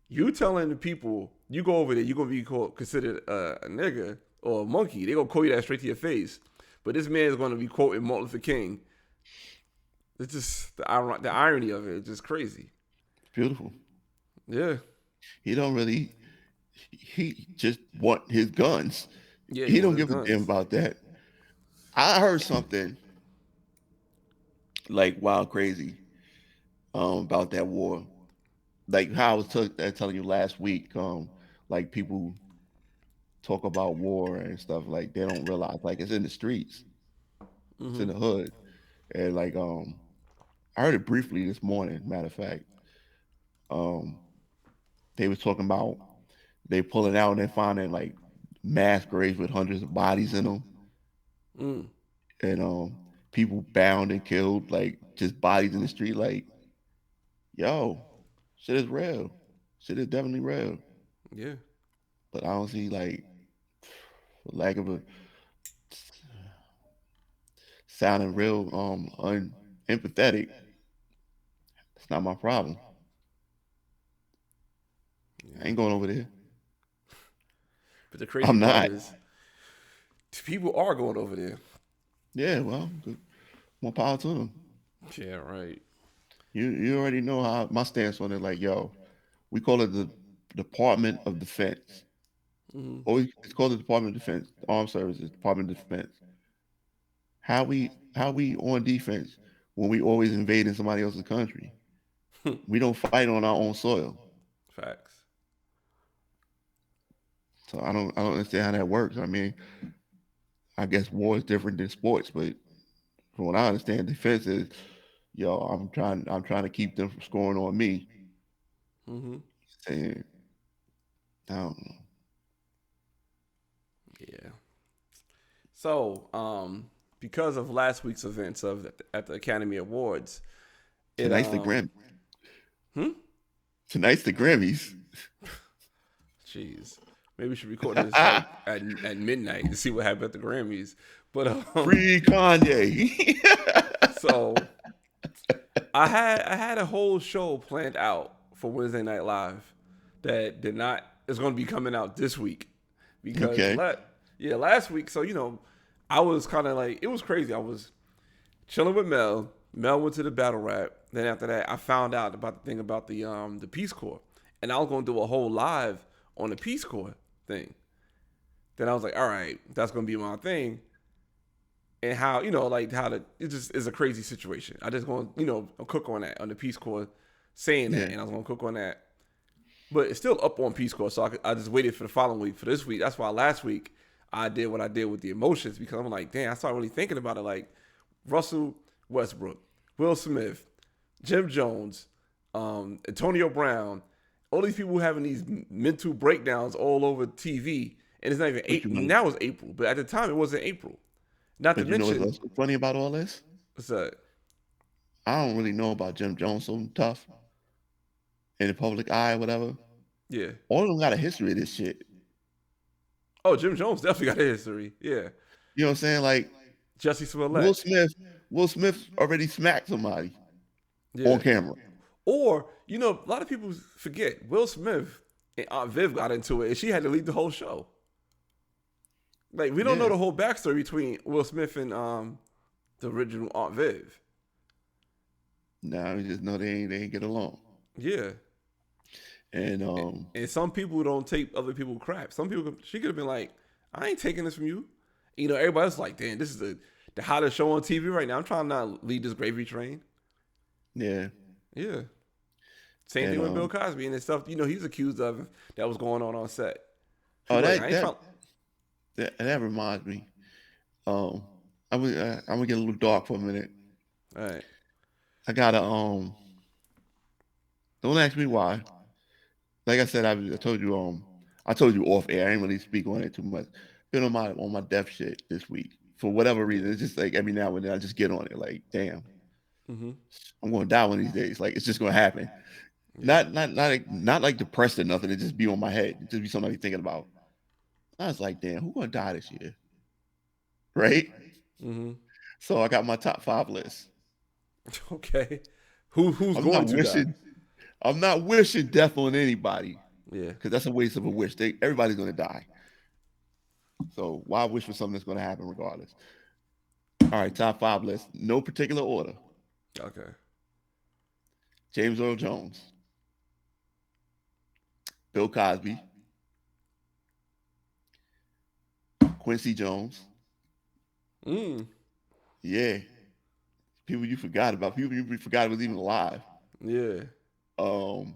you telling the people, you go over there, you're going to be considered a nigga or a monkey. They're going to call you that straight to your face. But this man is going to be quoting Martin Luther King. It's just the irony of it. It's just crazy. Beautiful. Yeah. He don't really. He just want his guns. Yeah, he He don't wants his give a damn guns. about that. I heard something like wild crazy about that war. Like how I was telling you last week. Like people talk about war and stuff, like they don't realize like it's in the streets, it's in the hood, and like I heard it briefly this morning. Matter of fact, um, they was talking about they pulling out and they finding like mass graves with hundreds of bodies in them, Mm. and people bound and killed, like just bodies in the street. Like, yo, shit is real. Shit is definitely real. Yeah. But I don't see like, for lack of a sounding real empathetic. It's not my problem. I Yeah. ain't going over there. But the crazy I'm part not. is, people are going over there. Yeah, well, good. More power to them. Yeah. Right. You already know how my stance on it. Like, yo, we call it the Department of Defense. Mm-hmm. Or it's called the Department of Defense, the Armed Services, Department of Defense. How we on defense when we always invading somebody else's country? We don't fight on our own soil. Facts. So I don't understand how that works. I mean, I guess war is different than sports, but from what I understand, defense is, yo, I'm trying to keep them from scoring on me. Mm-hmm. And I don't know. Yeah. So, because of last week's events at the Academy Awards, it Tonight's the Gram. hmm? Tonight's the Grammys. Jeez, maybe we should record this like at midnight and see what happened at the Grammys. But Free Kanye. so I had a whole show planned out for Wednesday Night Live that did not is going to be coming out this week because Okay. last week. So I was kind of like it was crazy. I was chilling with Mel. Mel went to the battle rap. Then after that, I found out about the thing about the Peace Corps, and I was going to do a whole live on the Peace Corps thing. Then I was like, all right, that's going to be my thing. And how it just is a crazy situation. I just going to cook on that on the Peace Corps saying that, Yeah. and I was going to cook on that. But it's still up on Peace Corps, so I just waited for the following week. For this week, that's why last week I did what I did with the emotions because I'm like, damn, I started really thinking about it. Like Russell Westbrook, Will Smith, Jim Jones, Antonio Brown, all these people having these mental breakdowns all over TV, and it's not even you April. know- Now it's April, but at the time it wasn't April. Not to But you know mention, what's also funny about all this? what's that? I don't really know about Jim Jones so tough in the public eye, whatever. Yeah. All of them got a history of this shit. Oh, Jim Jones definitely got a history. Yeah. You know what I'm saying? Like Jesse Will Smollett. Smith already smacked somebody Yeah. on camera. Or, a lot of people forget Will Smith and Aunt Viv got into it and she had to lead the whole show. Like, we don't know Yeah. the whole backstory between Will Smith and the original Aunt Viv. Now we just know they ain't get along. Yeah. And And some people don't take other people crap. Some people, she could have been like, I ain't taking this from you. Everybody's like, damn, this is the hottest show on TV right now. I'm trying not to lead this gravy train. yeah. Yeah. Same And, thing with Bill Cosby and the stuff, he's accused of that was going on set. Oh, People like, that I ain't that, trying- that reminds me. I'm gonna get a little dark for a minute. All right. I gotta don't ask me why. Like I said, I told you off air. I ain't really speak on it too much. Been on my death shit this week for whatever reason. It's just like every now and then I just get on it. Like, damn, Mm-hmm. I'm gonna die one of these days. Like, it's just gonna happen. Not like depressed or nothing. It just be on my head. It just be somebody thinking about. I was like, damn, who gonna die this year? Right? Mm-hmm. So I got my top 5 list. Okay. Who's I'm going not to wishing. I'm not wishing death on anybody die? Yeah. because that's a waste of a wish. Everybody's gonna die. So why wish for something that's gonna happen regardless? All right, top 5 list. No particular order. Okay. James Earl Jones, Bill Cosby, Quincy Jones. Mm. Yeah, people you forgot about. People you forgot was even alive. Yeah. Um,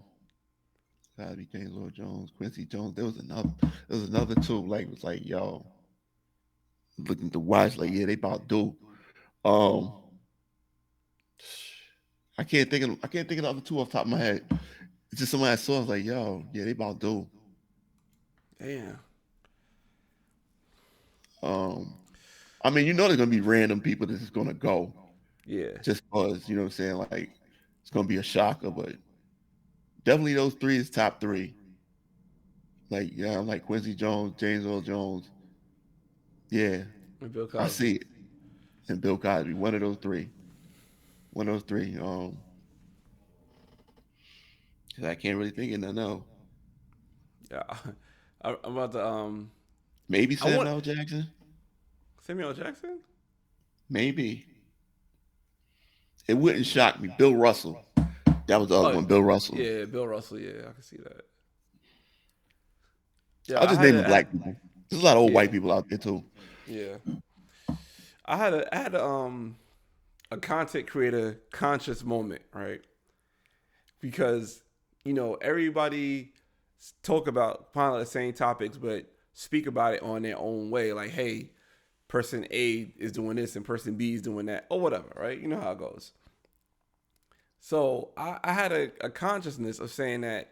Gotta be James Earl Jones, Quincy Jones. There was another two. Like it was like, yo, looking to watch, like, yeah, they about due. Um I can't think of the other two off the top of my head. It's just somebody I saw, I was like, yo, yeah, they about due. Damn. Um I mean, there's gonna be random people that's just gonna go Yeah. just cause, you know what I'm saying? Like it's gonna be a shocker, but definitely those three is top three. Like, yeah, I'm like Quincy Jones, James Earl Jones. Yeah, And Bill I Cosby. see it. And Bill Cosby, one of those three. One of those three. 'Cause I can't really think of none else. Yeah. I'm about to Maybe I want Samuel L. Jackson. Samuel L. Jackson? Maybe. It wouldn't shock me. Bill Russell. That was the other Oh one, Bill Russell. yeah, Bill Russell, yeah, I can see that. Yeah, I'll just name the black people. There's a lot of old yeah, white people out there too. yeah. I had a content creator conscious moment, right? Because everybody talk about kind of the same topics, but speak about it on their own way. Like, hey, person A is doing this and person B is doing that, or whatever, right? You know how it goes. So I had a consciousness of saying that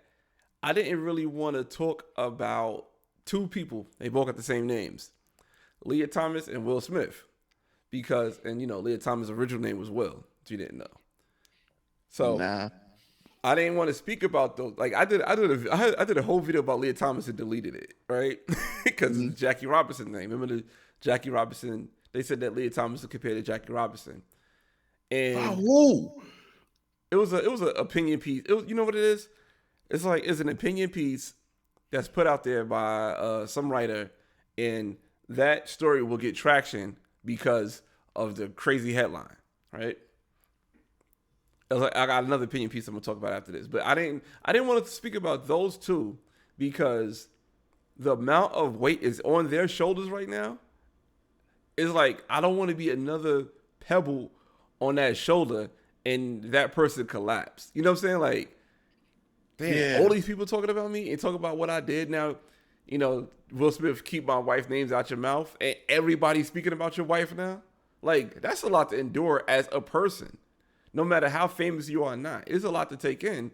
I didn't really want to talk about two people. They both got the same names, Leah Thomas and Will Smith, because Leah Thomas' original name was Will. If you didn't know, so Nah. I didn't want to speak about those. Like I did a whole video about Leah Thomas and deleted it, right? Because Mhm. it's Jackie Robinson name. Remember the Jackie Robinson? They said that Leah Thomas was compared to Jackie Robinson, Wow, and who? it was an opinion piece. It was, you know what it is? It's an opinion piece that's put out there by some writer, and that story will get traction because of the crazy headline, right? I was like, I got another opinion piece I'm gonna talk about after this, but I didn't want to speak about those two because the amount of weight is on their shoulders right now. It's like I don't want to be another pebble on that shoulder and that person collapse. You know what I'm saying? Like, damn, all Yeah. these people talking about me and talking about what I did. Now, Will Smith, keep my wife names out your mouth, and everybody speaking about your wife now. Like, that's a lot to endure as a person, no matter how famous you are or not. It's a lot to take in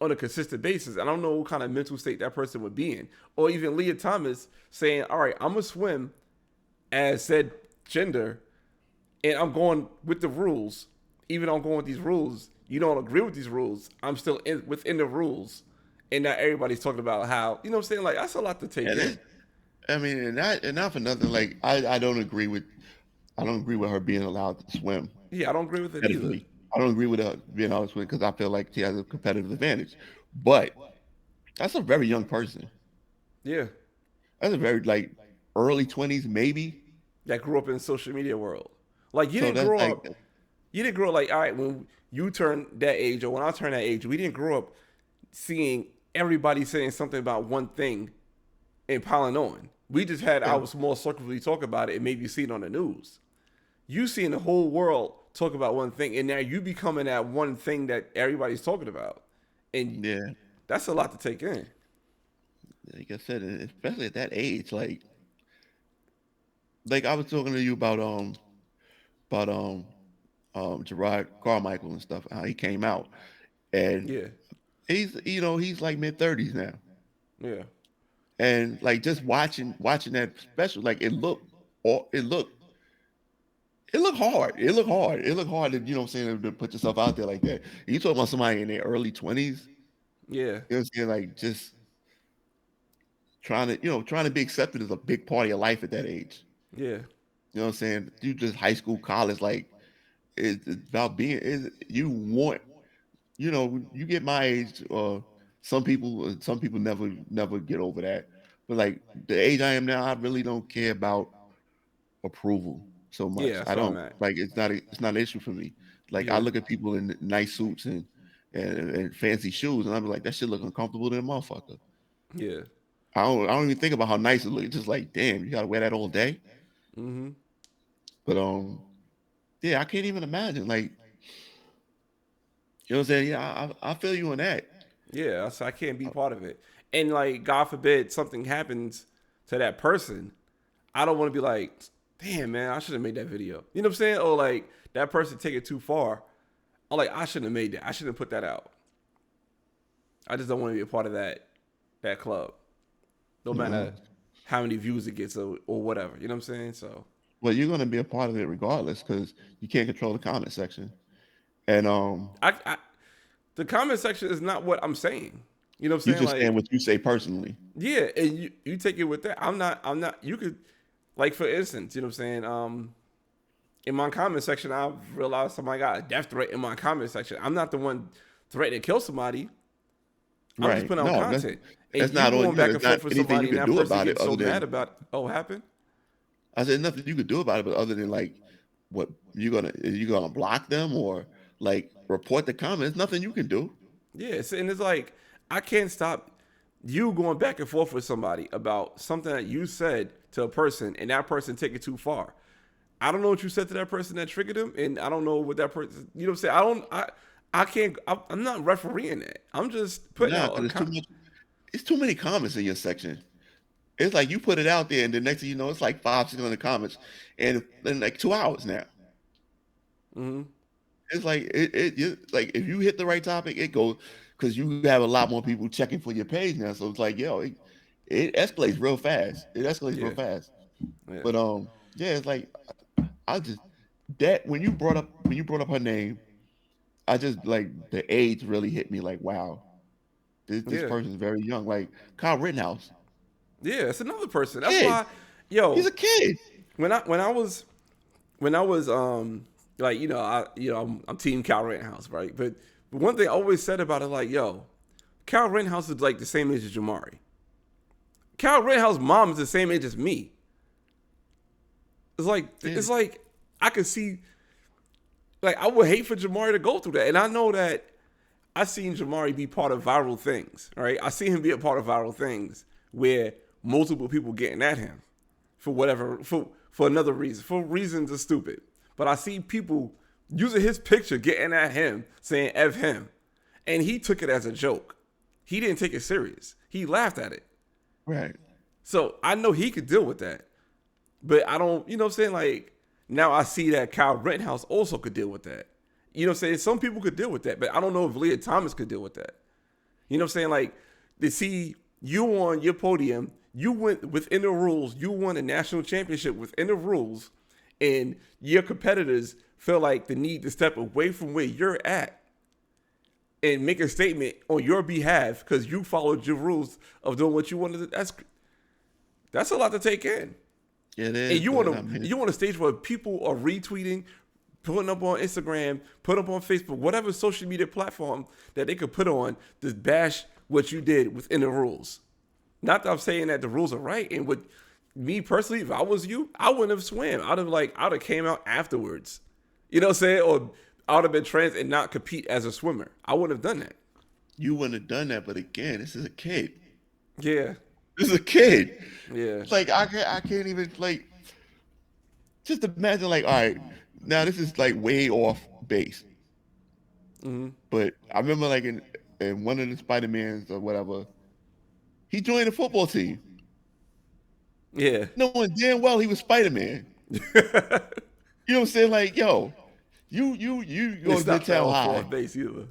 on a consistent basis. I don't know what kind of mental state that person would be in. Or even Leah Thomas saying, all right, I'm going to swim as said gender, and I'm going with the rules. Even though I'm going with these rules, you don't agree with these rules. I'm still within the rules. And now everybody's talking about how, you know what I'm saying? Like, that's a lot to take And in. I mean, and not for nothing. Like I don't agree with her being allowed to swim Yeah, I don't agree with it either. competitively. I don't agree with her being allowed to swim because I feel like she has a competitive advantage. But that's a very young person. Yeah. That's a very like early 20s, maybe. That grew up in the social media world. Like, So that's like you didn't grow up like, all right, when you turn that age or when I turn that age, we didn't grow up seeing everybody saying something about one thing and piling on. We just had yeah, our small circle we talk about it and maybe see it on the news. You seeing the whole world talk about one thing, and now you becoming that one thing that everybody's talking about, and yeah. that's a lot to take in. Like I said, and especially at that age, like I was talking to you about Gerard Carmichael and stuff, how he came out. And Yeah, he's like mid 30s now. yeah, And like just watching that special, like it looked hard. It looked hard to, what I'm saying, to put yourself out there like that. And you talking about somebody in their early 20s, yeah, you know what I'm saying? Like just trying to be accepted is a big part of your life at that age. yeah, You know what I'm saying? You just high school, college, like it's about you want, you get my age, some people never get over that. But like the age I am now, I really don't care about approval so yeah. much. That's I where I'm don't at. like it's not an issue for me. Like I Yeah, look at people in nice suits and fancy shoes, and I'm like, that shit look uncomfortable than a motherfucker. yeah, I don't even think about how nice it looks. It's just like, damn, you gotta wear that all day. mm-hmm, But yeah, I can't even imagine. Like, you know what I'm saying? Yeah, I feel you on that. Yeah, so I can't be part of it. And like, God forbid something happens to that person, I don't want to be like, damn man, I should have made that video. You know what I'm saying? Or like that person take it too far. I'm like, I shouldn't have made that. I shouldn't have put that out. I just don't want to be a part of that club. No matter how many views it gets or whatever. You know what I'm saying? So Well, you're gonna be a part of it regardless because you can't control the comment section. And I the comment section is not what I'm saying. You know what you I'm saying? just saying what you say personally. Yeah, and you take it with that. I'm not you could, like, for instance, you know what I'm saying? In my comment section, I realized somebody got a death threat in my comment section. I'm not the one threatening to kill somebody. I'm Right. just putting out No, content. that's And not you on going you. back There's and not forth with anything somebody you and can that do person about it gets so other mad than about, oh, what happened? I said nothing you could do about it, but other than like what you gonna block them or like report the comments, nothing you can do. Yeah, and it's like, I can't stop you going back and forth with somebody about something that you said to a person and that person take it too far. I don't know what you said to that person that triggered him, and I don't know what that person, you know what I'm saying? I can't, I'm not refereeing that. I'm just putting Nah, out because it's too many comments in your section. It's like you put it out there and the next thing you know, it's like 500, 600 comments and in like 2 hours now. Mhm. It's like like if you hit the right topic, it goes because you have a lot more people checking for your page now. So it's like, yo, it escalates real fast. It escalates real Yeah, fast. yeah, But yeah, it's like I just that when you brought up her name, I just like the age really hit me. Like, wow, this yeah, person's very young. Like Kyle Rittenhouse, yeah. It's another person. That's kid. why, He's yo, a kid. when I was like, I'm Team Cal Rittenhouse, right? But one thing I always said about it, like, yo, Cal Rittenhouse is like the same age as Jamari. Cal Rittenhouse's mom is the same age as me. Yeah. It's like I could see, like, I would hate for Jamari to go through that, and I know that I seen Jamari be part of viral things, right? I see him be a part of viral things where multiple people getting at him for whatever, for another reason, for reasons are stupid. But I see people using his picture getting at him, saying F him, and he took it as a joke. He didn't take it serious. He laughed at it. Right. So I know he could deal with that. But I don't, you know what I'm saying? Like, now I see that Kyle Rittenhouse also could deal with that. You know what I'm saying? Some people could deal with that, but I don't know if Leah Thomas could deal with that. You know what I'm saying? Like, to see you on your podium, you went within the rules, you won a national championship within the rules, and your competitors feel like the need to step away from where you're at and make a statement on your behalf because you followed your rules of doing what you wanted to. That's a lot to take in. It is. And you but want I mean, to a stage where people are retweeting, putting up on Instagram, put up on Facebook, whatever social media platform that they could put on to bash what you did within the rules. Not that I'm saying that the rules are right. And with me personally, if I was you, I wouldn't have swam. I'd have came out afterwards. You know what I'm saying? Or I would have been trans and not compete as a swimmer. I wouldn't have done that. you wouldn't have done that, but again, this is a kid. Yeah. This is a kid. Yeah. It's like I can't even like just imagine like, all right, now this is like way off base. But I remember like in one of the Spider-Mans or whatever, he joined the football team. Yeah. Knowing damn well he was Spider-Man. You know what I'm saying? Like, yo, you go It's to not that Midtown off High. base either.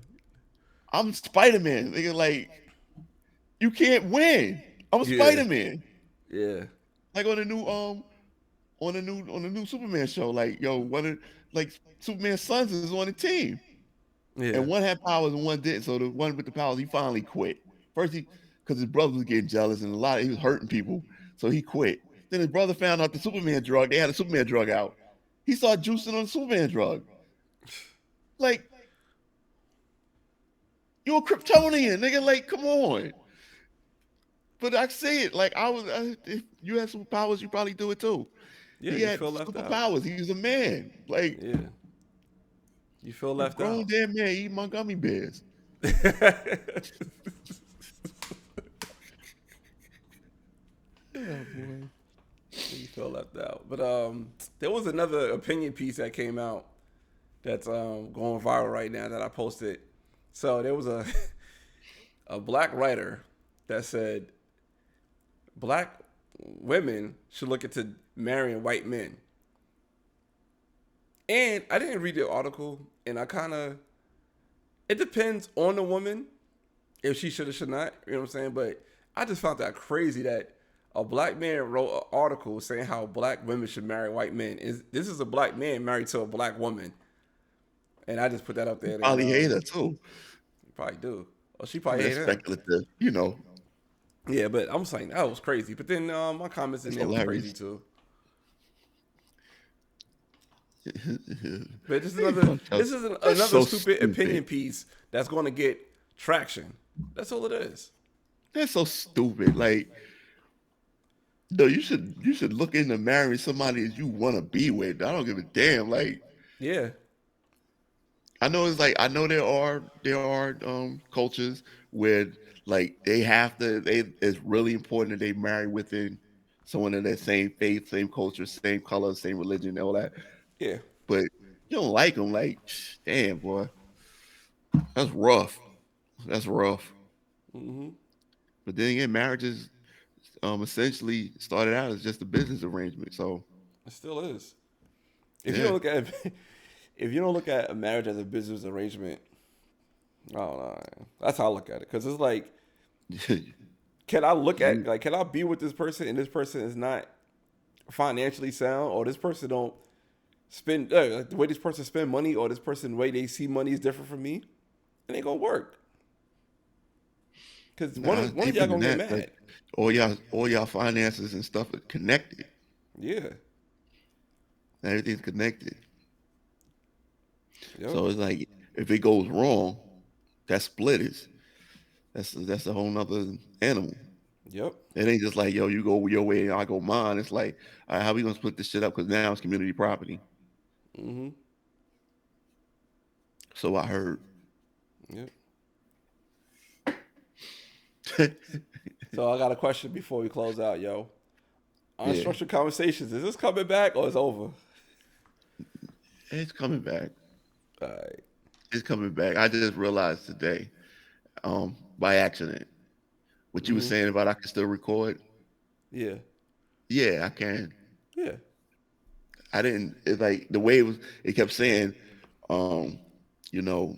I'm Spider-Man. Nigga, like, you can't win. I'm Yeah. Spider-Man. Yeah. Like on the new Superman show, like yo, like Superman's sons is on the team, Yeah. and one had powers and one didn't. So the one with the powers, he finally quit. First, because his brother was getting jealous and he was hurting people, so he quit. Then his brother found out the Superman drug. They had a Superman drug out. He started juicing on the Superman drug. Like, you're a Kryptonian, nigga. Like, come on. But I say it like if you had superpowers, you probably do it too. Yeah. He You had feel left out. superpowers. He was a man. Like Yeah. You feel a left grown out. damn man eating my gummy bears. Yeah, boy. You feel left out. But there was another opinion piece that came out that's going viral right now that I posted. So there was a black writer that said black women should look into marrying white men. And I didn't read the article, and it depends on the woman if she should or should not. You know what I'm saying? But I just found that crazy that a black man wrote an article saying how black women should marry white men. This is a black man married to a black woman, and I just put that up there. Probably hate her too. Probably do. Well, she probably That's hate him. speculative, you know. Yeah, but I'm saying that was crazy. But then my comments in It's there were hilarious. crazy too. But this is another so stupid stupid. opinion piece that's going to get traction. That's all it is. That's so stupid. Like, no, you should look into marrying somebody that you want to be with. I don't give a damn. Like, Yeah. I know there are cultures where like it's really important that they marry within someone of that same faith, same culture, same color, same religion, all that. Yeah. But you don't like them, like, damn, boy, that's rough. That's rough. Mm-hmm. But then again, marriages essentially started out as just a business arrangement. So It still is. If you yeah, don't look at if you don't look at a marriage as a business arrangement, I don't know. That's how I look at it. Because it's like, can I be with this person and this person is not financially sound, or this person don't spend like the way this person spend money, or this person the way they see money is different from me, it ain't gonna work. Because one nah, of it's y'all deeper gonna than get that. mad. Like, all y'all finances and stuff are connected. Yeah. Everything's connected. Yep. So it's like if it goes wrong, that split is that's a whole nother animal. Yep. It ain't just like, yo, you go your way and I go mine. It's like, all right, how we gonna split this shit up? Because now it's community property. Mm-hmm. So I heard. Yep. So I got a question before we close out, yo. Yeah. Unstructured conversations. Is this coming back or is it over? It's coming back. All right. It's coming back. I just realized today, by accident, what you were saying about I can still record. Yeah. Yeah, I can. Yeah. I didn't. It's like the way it was. It kept saying, you know,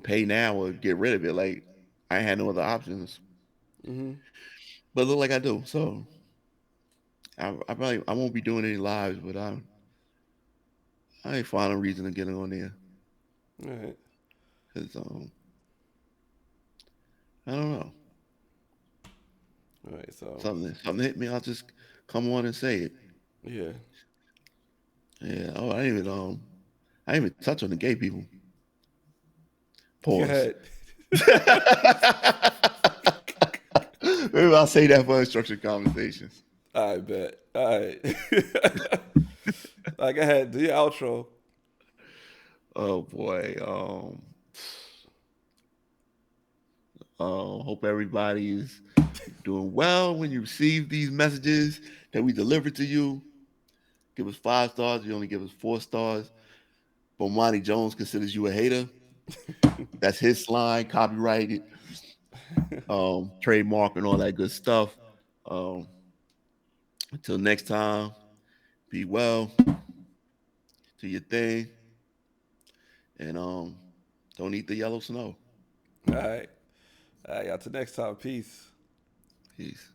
pay now or get rid of it. Like I had no other options. Mm-hmm. But it look like I do. So I won't be doing any lives, but I ain't find a reason to get on there All right. because I don't know, All right. So something hit me. I'll just come on and say it. yeah. Yeah. Oh, I didn't even touch on the gay people. Go Pause. ahead. Maybe I'll say that for unstructured conversations. I bet. All right. Go ahead. Do your outro. Oh boy. Hope everybody is doing well when you receive these messages that we deliver to you. Give us 5 stars. You only give us 4 stars. Bomani Jones considers you a hater. That's his slide, copyrighted, trademark, and all that good stuff. Until next time, be well, do your thing, and don't eat the yellow snow. All right. All right. Y'all. Till next time. Peace. Peace.